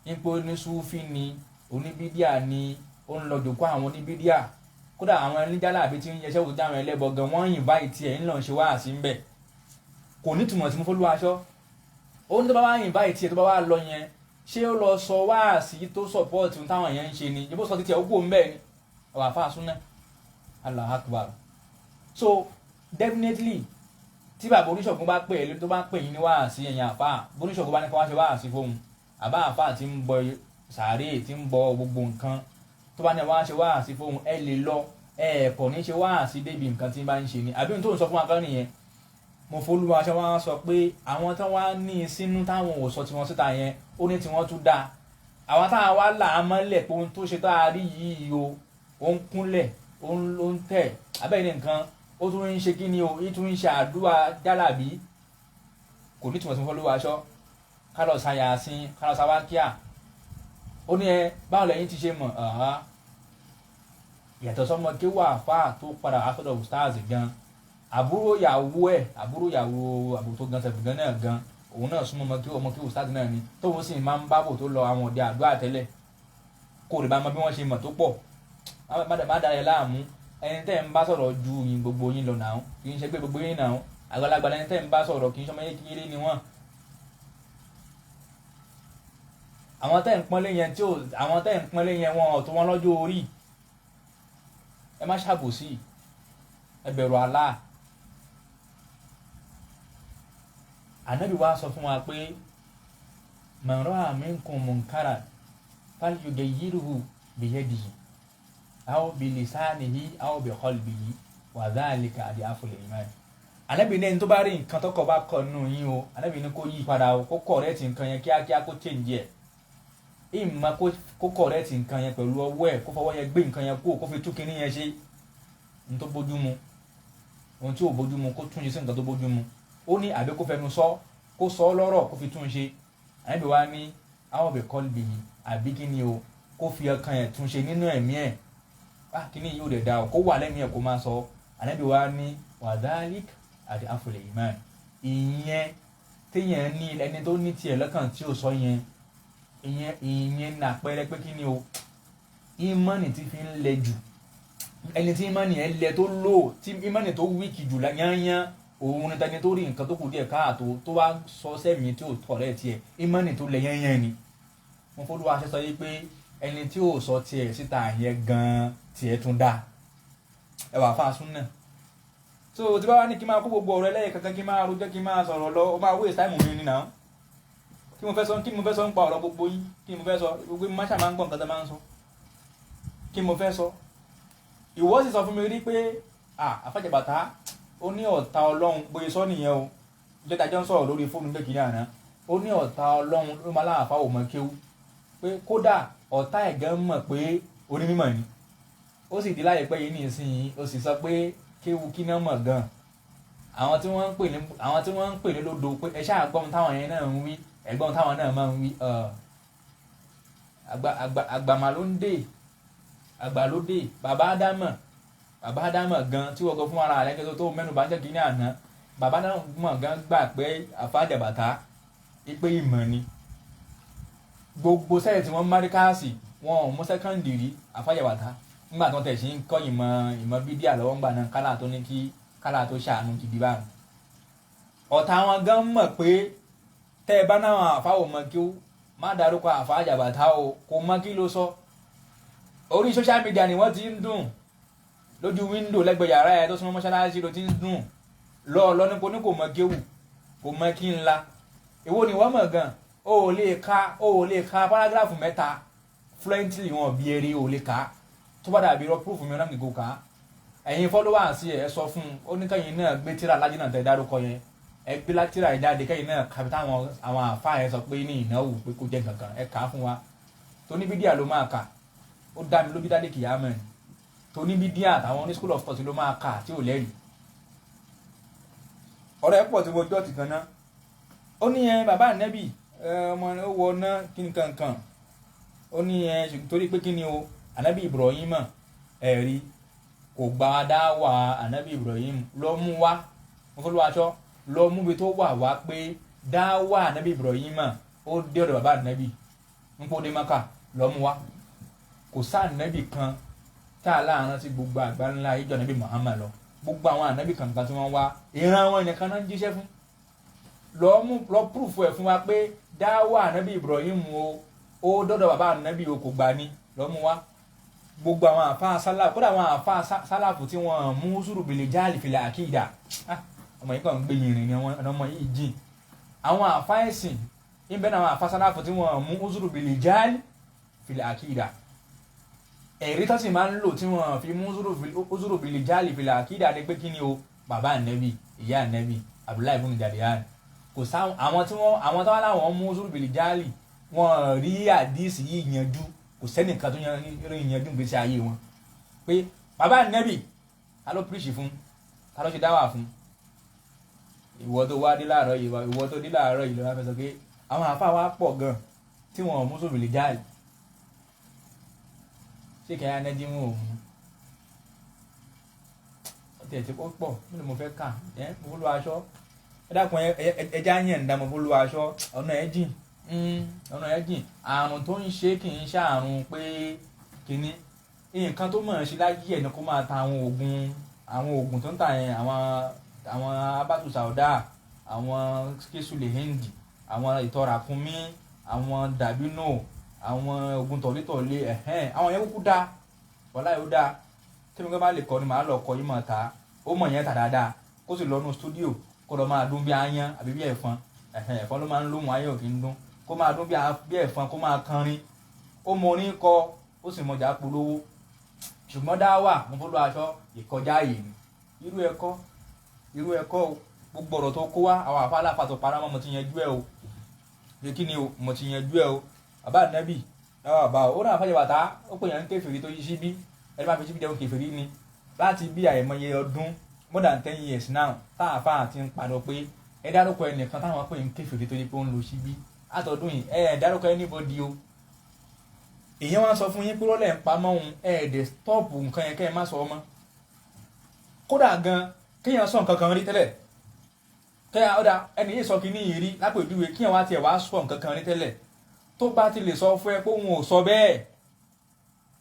nípò ní Súfì ni oníbídíà ni ó ń lọ jòkó àwọn oníbídíà kódà àwọn ẹlẹ́jàlá àbí tí ń yẹsẹ́ òkúta àwọn ẹlẹ́bọ gan wọ́n invite ẹ̀ ń lọ ṣe wáàsí ń bẹ̀ kò ní túmọ̀ sí Mofoluwaso ó ní tó bá wá invite ẹ̀ tó bá wá lọ yẹn ṣé ó lọ sọ wáàsí tó support ohun táwọn èèyàn ń ṣe ni ìbò sọ títí ẹ̀ ó kú òun bẹ́ẹ̀ ni ọ̀wà àfáà súnà Allahu Akbar so definitely tí bàbá oníṣọ̀gùn bá pè é tó bá pè yín ní wáàsí ẹ̀yìn àfáà oníṣọ̀gùn bá ní kó wá ṣe wáàsí fóun àbá àfáà tí ń bọ sàárè tí ń bọ gbogbo nǹkan tó bá ní wá ṣe wáàsí fóun ẹ lè lọ kò ní ṣe wáàsí débi nǹkan tí ń bá ń ṣe ni àbí ohun tó ń sọ fún wa kan nìyẹn Mofoluwaso wá sọ pé àwọn tó wá ní sínú táwọn ò sọ tiwọn síta yẹn ó ní tiwọn tún dáa àwọn táwọn wá là á mọ́lẹ̀ pé ohun tó ṣe tá a rí yìí o ó ń kúnlẹ̀ ó ń tẹ̀ abẹ́rẹ́ nǹkan ó tún ń ṣe kí ni o ó tún ń ṣe àdúrà jálàbí kò ní tìmọ̀ sí Mofoluwaso kálọ̀ Yasin kálọ̀ Wákíà ó ní báwo lẹ́yìn ti ṣe mọ̀ yàtọ̀ sọmọ kí wà fáà tó padà àtọ̀dọ̀ stars gan àbúrò yàwó tó gan sẹ̀fù gan náà gan òun náà súnmọ́ ọmọ kí wò stars náà ni tóun sì máa ń bábò tó lọ àwọn òde àdúrà tẹ́lẹ̀ kó lè bá mọ bí wọ́n ṣe mọ̀ tó pọ̀ má dára ẹ láàmú ẹni tẹ́ ń bá sọ̀rọ̀ ju yín gbogbo yín lọ náà kì í ṣe pé gbogbo yín náà àgbàlagbà ẹni tẹ́ ń bá sọ̀rọ̀ kì í ṣọmọ kékeré ni wọ́n. àwọn tẹ́ ń pọ́nlé yẹn wọn ọ̀tún wọn lọ́jọ́ orí ẹ má ṣàbòsí ẹ bẹ̀rù Allah. Ànábì wa sọ fún wa pé man ra'a minkum munkaran falyughayyirhu biyadihi aw bilisanihi aw biqalbihi wa dhalika ad'aful iman. Ànábì ní ẹni tó bá rí nǹkan tọ́kọ bá kọ̀ nínú yín o Ànábì ní kó yí padà o kó correct nǹkan yẹn kíákíá kó change ẹ̀ ìmọ̀ kó correct nǹkan yẹn pẹ̀lú ọwọ́ ẹ̀ kó fọwọ́ yẹn gbé nǹkan yẹn kó fi tú kinní yẹn ṣe ní tó bójú mu ohun tí ò bójú mu kó tún ṣe sí nǹkan tó bójú mu ó ní àbí kó fẹnu sọ kó sọ ọ́ lọ́rọ̀ kó fi tún ṣe àyẹ̀bí wa ní àwọn ọbẹ̀ kọ́lì bìyì àbí kí ni o kó fi ọkàn ẹ̀ tún ṣe nínú ẹ̀mí ẹ̀ kí ni yóò dẹ̀ da o kó wà lẹ́mí ẹ̀ kó máa sọ àyẹ̀bí wa ní wàdálík àti àfọlẹ̀ ìmán ìyẹn téèyàn ní ẹni tó ní tiẹ̀ lọ́kàn tí ò sọ yẹn ìyẹn nà pẹ́rẹ́ pé kí ni o ìmánì ti fi ń lẹ jù ẹni tí ìmánì ẹ̀ lẹ tó lò tí ìmánì tó wíìkì jù yányán òun ni tani tó rí nǹkan tó kù díẹ̀ káàtó tó wá sọ sẹ́mi tí ò tọ̀rẹ́ tiẹ̀ ìmánì tó lẹ yányán ni wọn fọdún wa ṣe sọ yìí pé ẹni tí ò sọ tiẹ̀ síta yẹn gan tiẹ̀ tún dá ẹ wà fáa sún náà so tí bá wá ní kí n máa kó gbogbo ọ̀rọ̀ ẹlẹ́yìn kankan kí n máa rojọ́ kí n máa sọ̀rọ̀ lọ ó máa waste time mi ni náà kí mo fẹ́ sọ ń pa ọ̀rọ̀ gbogbo yín kí mo fẹ́ sọ gbogbo mi máa ṣàmà ń gbọ́ nǹkan tó máa ń sọ kí mo fẹ́ sọ ìwọ sì sọ fún mi rí pé àfàjàbàtà ó ní ọ̀tá ọlọ́run bóyá sọ nìyẹn o ìjọba jọ ń sọ̀rọ̀ lórí fóònù lẹ́kìnní àná ó ní ọ̀tá ọlọ́run ló máa láàfà òmọ kéwú pé kódà ọ̀tá ẹ̀gán mọ̀ pé onímọ̀ ni ó sì di láyé pẹ́ yìí ní ìsinyìí ó sì sọ pé kéwú kí náà mọ̀ gan àwọn tí wọ́n ń pè ní lódo pé ẹ ṣáà gbọ́n táwọn yẹn náà ń wí ẹ̀gbọ́n táwọn náà máa ń wí àgbàmà ló ń dè àgbà ló dè bàbá ádámọ̀ gan tí wọ́n gbọ́ fún ara rẹ̀ kẹ́tọ́ tó mẹ́nu bá ń jẹ́ kí ní àná bàbá ádámọ̀ gan gbà pé àfàjàbàtà pé ìmọ̀ ni gbogbo sẹ́yìn tí wọ́n máríkàsì wọn ò mú sẹ́kọ́ndì rí àfàjàbàtà nígbà tí wọ́n tẹ̀ sí ń kọ́ ìmọ̀ bídíà lọ́wọ́ ńgbà náà kálá tó ní kí kálá tó ṣàánú gidi báyìí ọ̀tá wọn gan mọ̀ pé tẹ́ ẹ bá náà àfáwò mọ kí ó má dárúkọ àfàjàbàtà o kò mọ kí ló sọ orí social media ni wọ́n ti ń dùn lójú wíńdò lẹ́gbẹ̀ẹ́ yàrá ẹ̀ tó súnmọ́ mọ́ṣáláṣí ló ti ń dùn lọ nípo ní kò mọ kéwù kò mọ kí n la èwo ni wọ́n mọ̀ gan o ò lè ka paragraph mẹ́ta fluently wọn bí eré o lè ka tó bá dàbí rọ proof mi náà nìkó ka ẹ̀yin followers ẹ̀ sọ fún oníkẹ́yìn náà gbé tíra lájú náà tẹ̀ dárúkọ yẹn ẹ gbé tíra ẹ̀ jáde kẹ́yìn náà kàbí táwọn àfáà ẹ̀ sọ pé ní ìnáwó pé kó jẹ́ kankan ẹ kà á fún wa tó ní bídíà ló máa kà ó dá mi lóbi dádé kìyàmẹ́ tó ní bídíà àtàwọn ní school of thought ló máa kà tí ò lẹ́rìí ọ̀rọ̀ ẹ̀ pọ̀ tí mo jọ́ ti kan náà ó ní bàbá ànẹ́bì ọmọ ó wọ ná kí ni kankan ó ní torí pé kí ni o ànẹ́bì Ibrahim ẹ̀rí kò gba dáwà ànẹ́bì Ibrahim lọ mú wá Mofoluwaso lọ mú bi tó wà wá pé dáwà ànẹ́bì Ibrahim ó dé ọ̀dọ̀ bàbá ànẹ́bì ń pò dé Mákà lọ mú wá kò sáà ànẹ́bì kan tá a láàrin tí gbogbo àgbà ńlá ìjọ ànẹ́bì Muhammad lọ gbogbo àwọn ànẹ́bì kankan tí wọ́n wá ìran wọn nìkan náà ń jíṣẹ́ fún lọ púrùfù ẹ̀ fún wa pé dáwà ànábì Ibrahim ó dọ́dọ̀ bàbá ànábì o kò gbà ní lọ́mú wa gbogbo àwọn àfáà sálàfù kódà àwọn àfáà sálàfù tí wọ́n mú sùúrù bìlẹ̀ jáàlì fìlẹ̀ àkìdá ọmọ yìí kàn ń gbé yìnrìn ni ọmọ yìí jìn àwọn àfáà ẹ̀sìn ìbẹ́ náà àwọn àfáà sálàfù tí wọ́n mú sùúrù bìlẹ̀ jáàlì fìlẹ̀ àkìdá ẹ̀rí tó sì máa ń lò tí wọ́n fi mú sùúrù bìlẹ̀ jáàlì fìlẹ̀ àkìdá ni pé kí ni o bàbá ànábì ìyá ànábì Abdullahi ibn Jadiyan kò sáwọn àwọn tó wá láwọn mú zurubili jáàlì wọn rí àdíìsì yìí yanjú kò sẹ́nìkan tó yanjú gbèsè ayé wọn pé bàbá nẹ́bì ta ló píríṣì fún ta ló ṣe dáwà fún ìwọ tó wá dé láàárọ̀ yìí ìwọ tó dé láàárọ̀ yìí lọ́wọ́ fẹ́ sọ pé àwọn àfáà wa pọ̀ gan tí wọn mú zurubili jáàlì ṣé kẹ́hìn anẹ́jí mú òun ọ̀tẹ̀ tí ó pọ̀ nínú mo fẹ́ kà Mofoluwaso ẹ dákun ẹja yẹn ń dá Mofoluwaso ọ̀nà ẹ̀ jìn àrùn tó ń ṣe kì í ṣàrùn pé kìíní nǹkan tó mọ̀ ẹ́ ṣe láyé ẹ̀ ní kó máa ta àwọn oògùn tó ń tà yẹn àwọn abatu sauda àwọn kesule hindi àwọn ìtọ́rakùnmí àwọn dàbínò àwọn oògùn tọ̀lítọ̀lé àwọn yẹn kúkú dá wọlá yóò dá tí mo gbé bá lè kọ́ ni màá lọ kọ́ yín mọ̀ ta ó mọ̀ yẹn tà dáadáa kó sì lọ nù stúdíò kó lọ máa dún bí aáyán àbí bí ẹ̀fọn ẹ̀fọn ló máa ń lóhùn ayé òkè ń dún kó máa dún bí ẹ̀fọn kó máa kanrin ó mọ orin kọ ó sì mọjà polówó ṣùgbọ́n dáwà Mofoluwaso ìkọjá yìí ni irú ẹ̀kọ́ gbogbo ọ̀rọ̀ tó kó wá àwọn àfa aláfa tó para mọ́ mo ti yanjú ẹ̀ o lè kí ni o mo ti yanjú ẹ̀ o bàbá ànábì bá ó náà fàjẹ bàtà ó pè yàn ń kèfèrí tó yí síbí ẹni bá fi síbí jẹun kèfèrí ni láti bí àìmọye ọdún more than 10 years now táàfà ti ń padà pé ẹ dárúkọ ẹnìkan táwọn pè ń kèfèrí tó yí pé ó ń lo síbí àtọ̀dún yìí ẹ dárúkọ anybody o èèyàn wá sọ fún yín pé rọ́lẹ̀ ń pamọ́ òun ẹ̀ẹ́dẹ̀ stọ́ọ̀pù nǹkan yẹn kẹ́ ẹ má sọ ọmọ kódà gan kéèyàn sọ nǹkan kan rí tẹ́lẹ̀ kẹ́yà ọ̀dà ẹni yìí sọ kí ní ìrí lápèjúwe kéèyàn wá tiẹ̀ wá sọ nǹkan kan rí tẹ́lẹ̀ tó bá ti lè sọ fún ẹ pé òun ò sọ bẹ́ẹ̀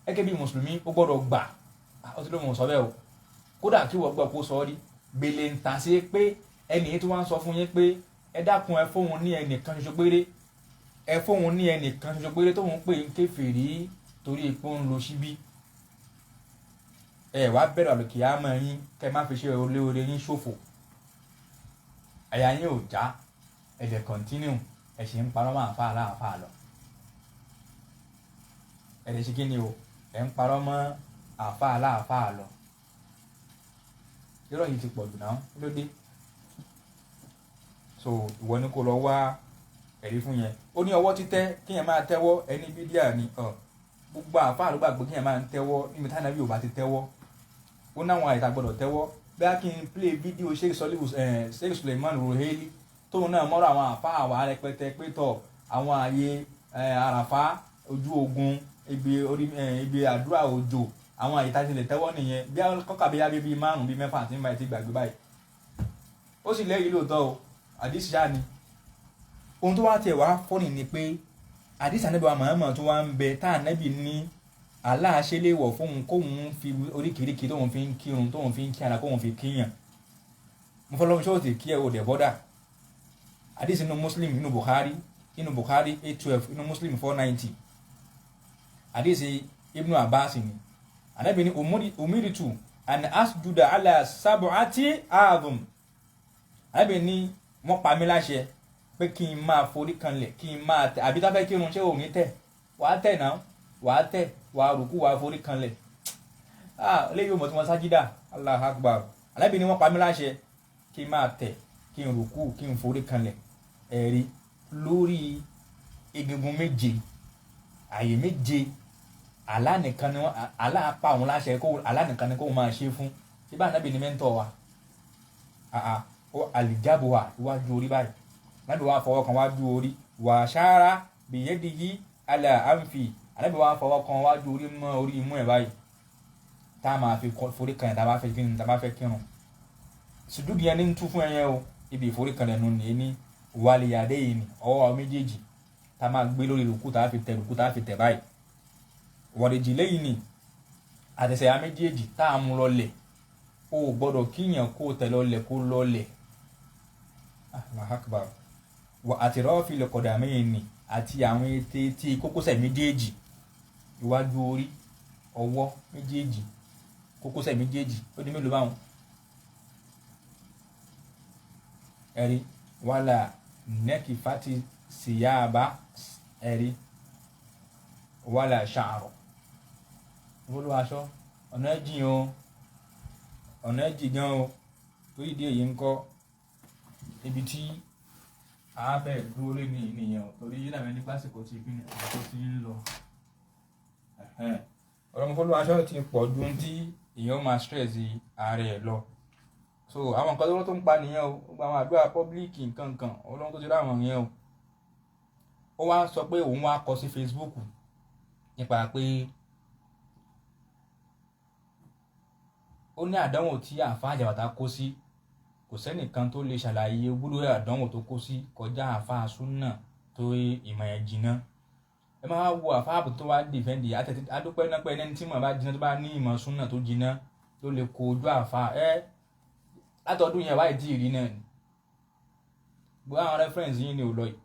gẹ́gẹ́ bí mùsùlùmí ó gbọ́dọ̀ gbà ó ti lóun ò sọ bẹ́ẹ̀ o kódà kí wọ́n gbọ́ kó sọ rí gbèlè ń tà sí pé ẹni yìí tó wá ń sọ fún yín pé ẹ dákun ẹ fóun ní ẹnìkan ṣoṣo péré ẹ fóun ní ẹnìkan ṣoṣo péré tóun pè ń kèfèrí torí ipò ń lo síbí ẹ wá bẹ̀rẹ̀ àlùkìyámà yín kẹ́ má fi ṣe olóore yín ṣòfò àyà yín ò já ẹ̀dẹ̀ continue ẹ̀ sì ń parọ́ mọ́ àfa aláàfáà lọ ẹ̀dẹ̀ ṣe kí ni o ẹ̀ ń parọ́ mọ́ àfa aláàfáà lọ irọ́ yìí ti pọ̀ jù náà lóde so ìwọ ni kò lọ wá ẹ̀rí fún yẹn ó ní ọwọ́ títẹ́ kíyàn máa tẹ́wọ́ ẹni bídíà ni gbogbo àfáà ló gbàgbé kíyàn máa ń tẹ́wọ́ níbi táwọn ẹbí ò bá ti tẹ́wọ́ ó náwọn àyíká gbọ́dọ̀ tẹ́wọ́ bí a kì í play fídíò Sheikh Suleiman Ruhaili tóun náà mọ́rọ̀ àwọn àfáà wà rẹpẹtẹ pé tọ̀ àwọn ààyè àràfá ojú ogun ibi àdúrà òjò àwọn àyíká tilẹ̀ tẹ́wọ́ nìyẹn bí kọ́kà bí yábí bíi 5 bíi 6 àti nígbà tí gbàgbé báyìí ó sì lẹ́yìn lóòótọ́ o àdìsí ṣáà ni ohun tó wá tiẹ̀ wá fọ́nì ni pé àdìsí ànábì wa Muhammad tó wá ń bẹ tá ànábì ní aláàṣẹ lè wọ̀ fóun kóun fi oríkèéríkèé tóun fi ń kírun tóun fi ń kí ara kóun fi kíyàn mo fọlọ́run ṣọ́ọ̀tì kí ẹ ò dẹ̀ bọ́dà àdìsí inú Muslim inú Bukhari 812 inú Muslim 490 àdìsí Ibn Abbas ni ànábì ní umiritu an asjuda ala sab'ati a'zum ànábì ní wọ́n pa mí láṣẹ pé kí n máa forí kanlẹ̀ kí n máa tẹ̀ àbí tá fẹ́ kírun ṣé ò ní tẹ̀ wàá tẹ̀ náà wàá tẹ̀ wàá rùkú wàá forí kanlẹ̀ léyìí òmò tí wọ́n sájídà Allahu Akbar ànábì ní wọ́n pa mí láṣẹ kí n máa tẹ̀ kí n rùkú kí n forí kanlẹ̀ ẹ̀rí lórí egungun méje àyè méje alánìkan ni aláàpá òun láṣẹ kó alánìkan ni kó máa ṣe fún ibà ànábì ní mẹ́ńtọ̀ wa ó àlìjábò wa iwájú orí báyìí ànábì wa fọwọ́ kan wájú orí wà ṣáárá bìyẹ́dìyí alẹ́ àǹfì ànábì wa fọwọ́ kan wájú orí mọ́ orí imú ẹ̀ báyìí tá a máa fi forí kan tá a bá fẹ́ kírun sùdúdì yẹn ní ń tú fún ẹyẹ o ibi ìforí kan lẹ́nu ní ní wàlìyàdé yìí ni ọwọ́ méjèèjì tá a máa gbé lórí rùkú tá a fi tẹ̀ báyìí wọ̀dẹ̀jì lẹ́yìn ni àtẹ̀sẹ̀ ya méjèèjì tá a mú lọlẹ̀ o gbọ́dọ̀ kíyàn kó tẹ̀ lọlẹ̀ kó lọlẹ̀ Allahu Akbar wà àti rọ́ọ̀fì lẹ́kọ̀dà mẹ́yìn ni àti àwọn ètè tí kókósẹ̀ méjèèjì iwájú orí ọwọ́ méjèèjì kókósẹ̀ méjèèjì ó di mélòó báwọn ẹ̀rí wàlà nẹ́kì fati síyáàbá ẹ̀rí wàlà ṣàrọ̀ olú aṣọ ọ̀nà ẹ̀jìn o ọ̀nà ẹ̀jìn gan o torí ìdí èyí ń kọ́ ibi tí a fẹ́ dúró lé ní ìnìyàn torí yín náà ní pásìkò tí ìpínlẹ̀ àkókò ti ń lọ ọ̀rọ̀ Mofoluwaso aṣọ ti pọ̀ ju tí èèyàn máa stress ààrẹ ẹ̀ lọ so àwọn nǹkan tó ń pa nìyẹn o gbogbo àwọn àdúrà pọ́blíkì nǹkan ọlọ́run tó ti ráwọn yẹn o ó wá sọ pé òun wá kọ sí Facebook nípa pé ó ní àdánwò tí àáfàá àjàbàtà kó sí kò sẹ́nìkan tó lè ṣàlàyé gbúdọ̀ àdánwò tó kó sí kọjá àáfàá súnà tó ìmọ̀ ẹ̀ jìnnà ẹ máa wo àáfàá tó wá dìfẹ́ǹdì adúpẹ́ náà pé ẹni tí mọ̀ bá jìnnà tó bá ní ìmọ̀ súnà tó jìnnà ló lè kó ojú àáfàá látọdún yẹn wáyé tí ì rí náà ni gbogbo àwọn reference yìí ni ò lọ yìí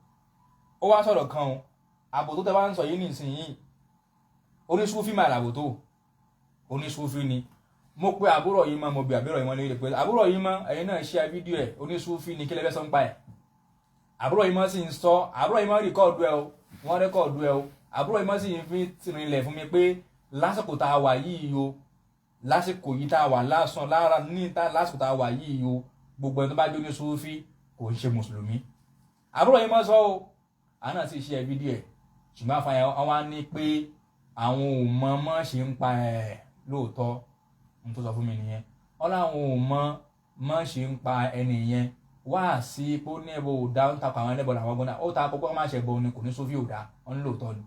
ó wá sọ̀rọ̀ kan o àbò tó tẹ wá ń sọ yìí nìsinyìí oníṣúfì máa làbò tó oníṣúfì ni mo pe àbúrò yìí mọ́ mo bi àbúrò yìí mọ́ lórí pé àbúrò yìí mọ́ ẹ̀yin náà ṣe fídíò ẹ̀ oníṣúfì ni kí lẹ́fẹ́ sọ ń pa ẹ̀ àbúrò yìí mọ́ sì ń sọ àbúrò yìí mọ́ rìkọ́ọ̀dù ẹ̀ o wọ́n rẹ́kọ̀ọ̀dù ẹ̀ o àbúrò yìí mọ́ sì ń fi tìrìnlẹ̀ fún mi pé lásìkò tá a wà yìí o lásìkò yìí tá a wà lásán lára lásìkò tá a wà yìí o gbogbo ẹni tó bá jó ní súfì kò ń ṣe mùsùlùmí àbúrò yìí mọ́ sọ o àná sì ṣe fídíò ẹ̀ ṣùgbọ́n àfààní àwọn á ní pé àwọn ò mọ mọ́ ṣe ń pa ẹ̀ lóòótọ́ ohun tó sọ fún mi nìyẹn wọ́n láwọn ò mọ mọ́ ṣe ń pa ẹni yẹn wá sí pé ó ní ẹbọ ò dá ń takọ̀ àwọn ẹlẹ́bọ làwọn gbọ́dá ó ta kọ́kọ́ má ṣe ẹbọ ni kò ní sófì ò dá wọ́n ní lóòótọ́ ni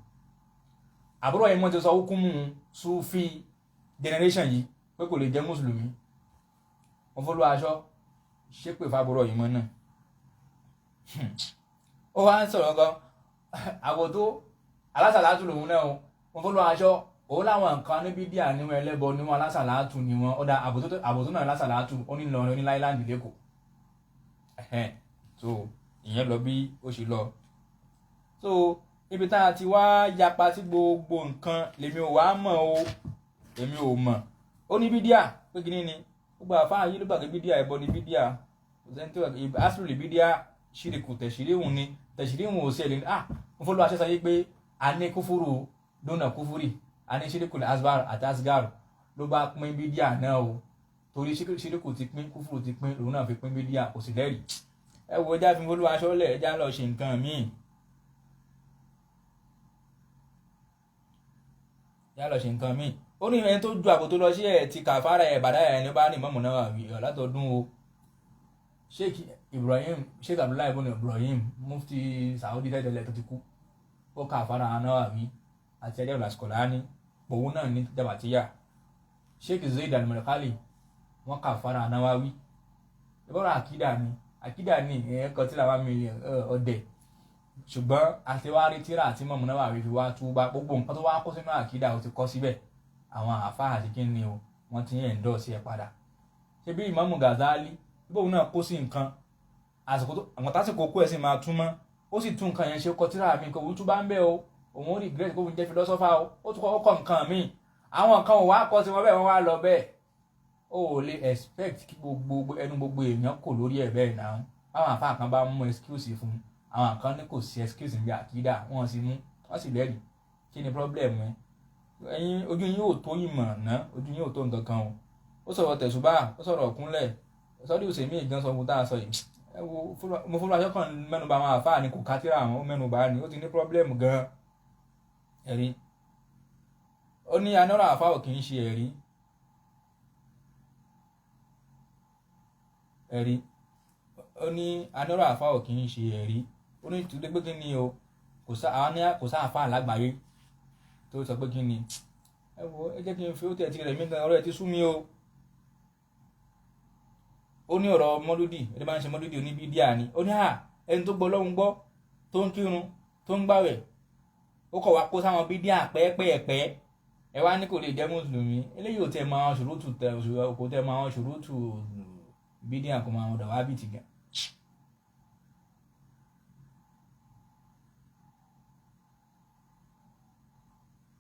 àbúrò yìí mo ti sọ hukumu Sufi generation yìí pé kò lè jẹ́ mùsùlùmí Mofoluwaso ṣépè fábúrò yìí mọ́ náà ó wá ń sọ̀rọ̀ gan àbòtó alásàlátù lòun náà o Mofoluwaso òun láwọn nǹkan níbi díà níwọn ẹlẹ́bọ níwọn alásàlátù ni wọn ọ̀dà àbòtó náà alásàlátù ó ní Ìlọrin ní láìláńdì lẹ́kọ̀ọ́ so ìyẹn lọ bí ó ṣe lọ so ibi tá a ti wá yapa sí gbogbo nǹkan lèmi ò wá mọ̀ o èmi ò mọ̀ ó ní bídíà pé kí ni gbogbo àfáà yìí ló gbàgbé bídíà ẹbọ ní bídíà asùlù bídíà ṣìrìkù tẹ̀síríhùn ni tẹ̀síríhùn ò sí ẹ̀ lé ní Mofoluwaso sọ yìí pé a ní kúfúrú lónà kúfúrì a ní ṣìrìkù asbar àti asgar ló bá pín bídíà náà o torí ṣìrìkù ti pín kúfúrú ti pín lòun náà fi pín bídíà kò sì lẹ́rìí ẹ wo ẹja fi Mofoluwaso lẹ̀ ẹja lọ ṣe nǹkan míì ó ní ẹni tó ju àbò tó lọ sí ẹ̀ ti kàfàrà ẹ̀ bàdá ẹ̀ ní bá ní Imam Nawawi látọdún o Sheikh Abdullahi ibn Ibrahim mufti Saudi tẹ́tẹ́lẹ̀ tó ti kú ó kàfàrà Nawawi àti ẹjẹ́ Al-Asqalani òun náà ní Jabatiya Sheikh Zaid al-Malkali wọ́n kàfàrà Nawawi ìbọ̀rọ̀ àkídà ní ẹ̀ẹ́kọ́ tí làwọn mílíọ̀n ọ̀dẹ̀ ṣùgbọ́n àtiwárí tíra àti Imam Nawawi fi wá túbá gbogbo nǹkan tó wá kó sínú àkídà ó ti kọ́ síbẹ̀ àwọn àfáà àti kí ni o wọ́n ti ń endorse ẹ̀ padà ṣe bí Imam Ghazali bóun náà kó sí nǹkan àwọn tásìkò kó ẹ̀ sì máa túmọ̀ ó sì tún nǹkan yẹn ṣe kọ tíra mi kò tún bá ń bẹ́ o òun ó regret kó fi jẹ́ philosopher o ó tún kọ́ nǹkan míì àwọn nǹkan ò wá kọ́ sí wọn bẹ́ẹ̀ wọ́n wá lọ bẹ́ẹ̀ o ò lè expect kí gbogbo èèyàn kò lórí ẹ̀ bẹ́ẹ̀ náà àwọn àfáà kan bá mú excuse fún àwọn kan ní kò sí excuse níbi àkídà wọ́n sì mú wọ́n sì lẹ́rìí kí ni problem ẹ ẹ̀yin ojú yín ò tó ìmọ̀ ná ojú yín ò tó nǹkan kan o ó sọ̀rọ̀ tẹ̀sùbá ó sọ̀rọ̀ ọ̀kúnlẹ̀ sọ́dí òsèmí ìgbọ́n sọ fún tá a sọ yìí ẹ wo Mofoluwaso kan mẹ́nuba àwọn àfáà ni kò kátìrà àwọn mẹ́nuba ni ó ti ní problem gan ẹ̀rí ó ní anọ́rọ̀ àfáà ò kì í ṣe ẹ̀rí ó ní anọ́rọ̀ àfáà ò kì í ṣe ẹ̀rí ó ní tùdé pé kí ni o kò sá àfáà lágbàáyé tó sọ pé kí ni ẹ wo ẹ jẹ́ kí n fi ó tẹ̀ tí rẹ̀ mí gan ọ̀rọ̀ ẹ̀ ti sú mi o ó ní ọ̀rọ̀ mọ́lúdì ẹni bá ń ṣe mọ́lúdì oníbídíà ni ó ní ẹni tó gbọ́ lọ́hùn gbọ́ tó ń kírun tó ń gbàwẹ̀ ó kọ̀ wá kó sáwọn bídíà pẹ́ẹ́pẹ́ẹ́pẹ́ ẹ wá ní kò lè jẹ́ mùsùlùmí eléyìí ò tẹ̀ mọ àwọn ṣòrótù bídíà kò mọ àwọn dàwábì tì gan.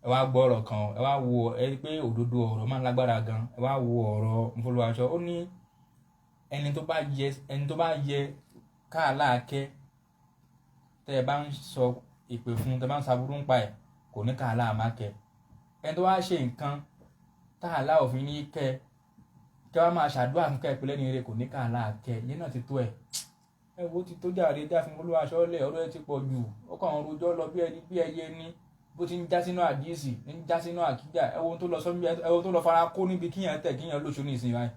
ẹ wá gbọ́ ọ̀rọ̀ kan ẹ wá wo ẹ rí pé òdodo ọ̀rọ̀ máa ń lágbára gan ẹ wá wo ọ̀rọ̀ Mofoluwaso ó ní ẹni tó bá yẹ káàláàkẹ́ tẹ́ ẹ bá ń sọ ìpè fún tẹ́ ẹ bá ń saburú ń pa ẹ̀ kò ní káàláàmákẹ́ ẹni tó wá ṣe nǹkan káàlá òfin ní kẹ́ kí wọ́n máa ṣàdúrà fún kẹ́ ìpínlẹ̀ ní eré kò ní káàláàkẹ́ yẹn náà ti tó ẹ̀ ẹ wo ti tó jáde já fún Mofoluwaso lẹ̀ ọ̀rọ̀ ẹ ti pọ̀ jù ó kàn ń rojọ́ lọ bí ẹyẹ ní bó ti ń já sínú àdíìsì ń já sínú àkídà ẹwọ́n tó lọ fara kó níbi kíyàn tẹ̀ kíyàn lóṣù ní ìsìn báyìí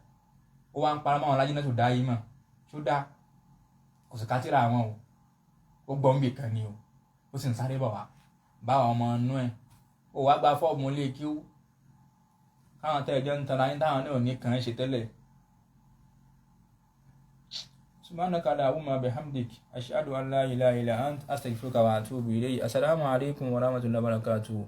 ó wá ń para máwọn lájú náà tó dá yìí mọ̀ tó dá kò sì kátìrà àwọn o ó gbọ́n bì kan ni o ó sì ń sáré bọ̀ wá báwọn ọmọ inú ẹ̀ ó wá gba fọ́ọ̀mù ilé kíú káwọn tẹ̀ jẹ́ ń tanra yín táwọn náà ní kàn án ṣe tẹ́lẹ̀. subhanaka allahumma bihamdik ashhadu an la ilaha illa ant astaghfiruka wa atubu ilayk assalamu alaikum wa rahmatullahi wa barakatuh.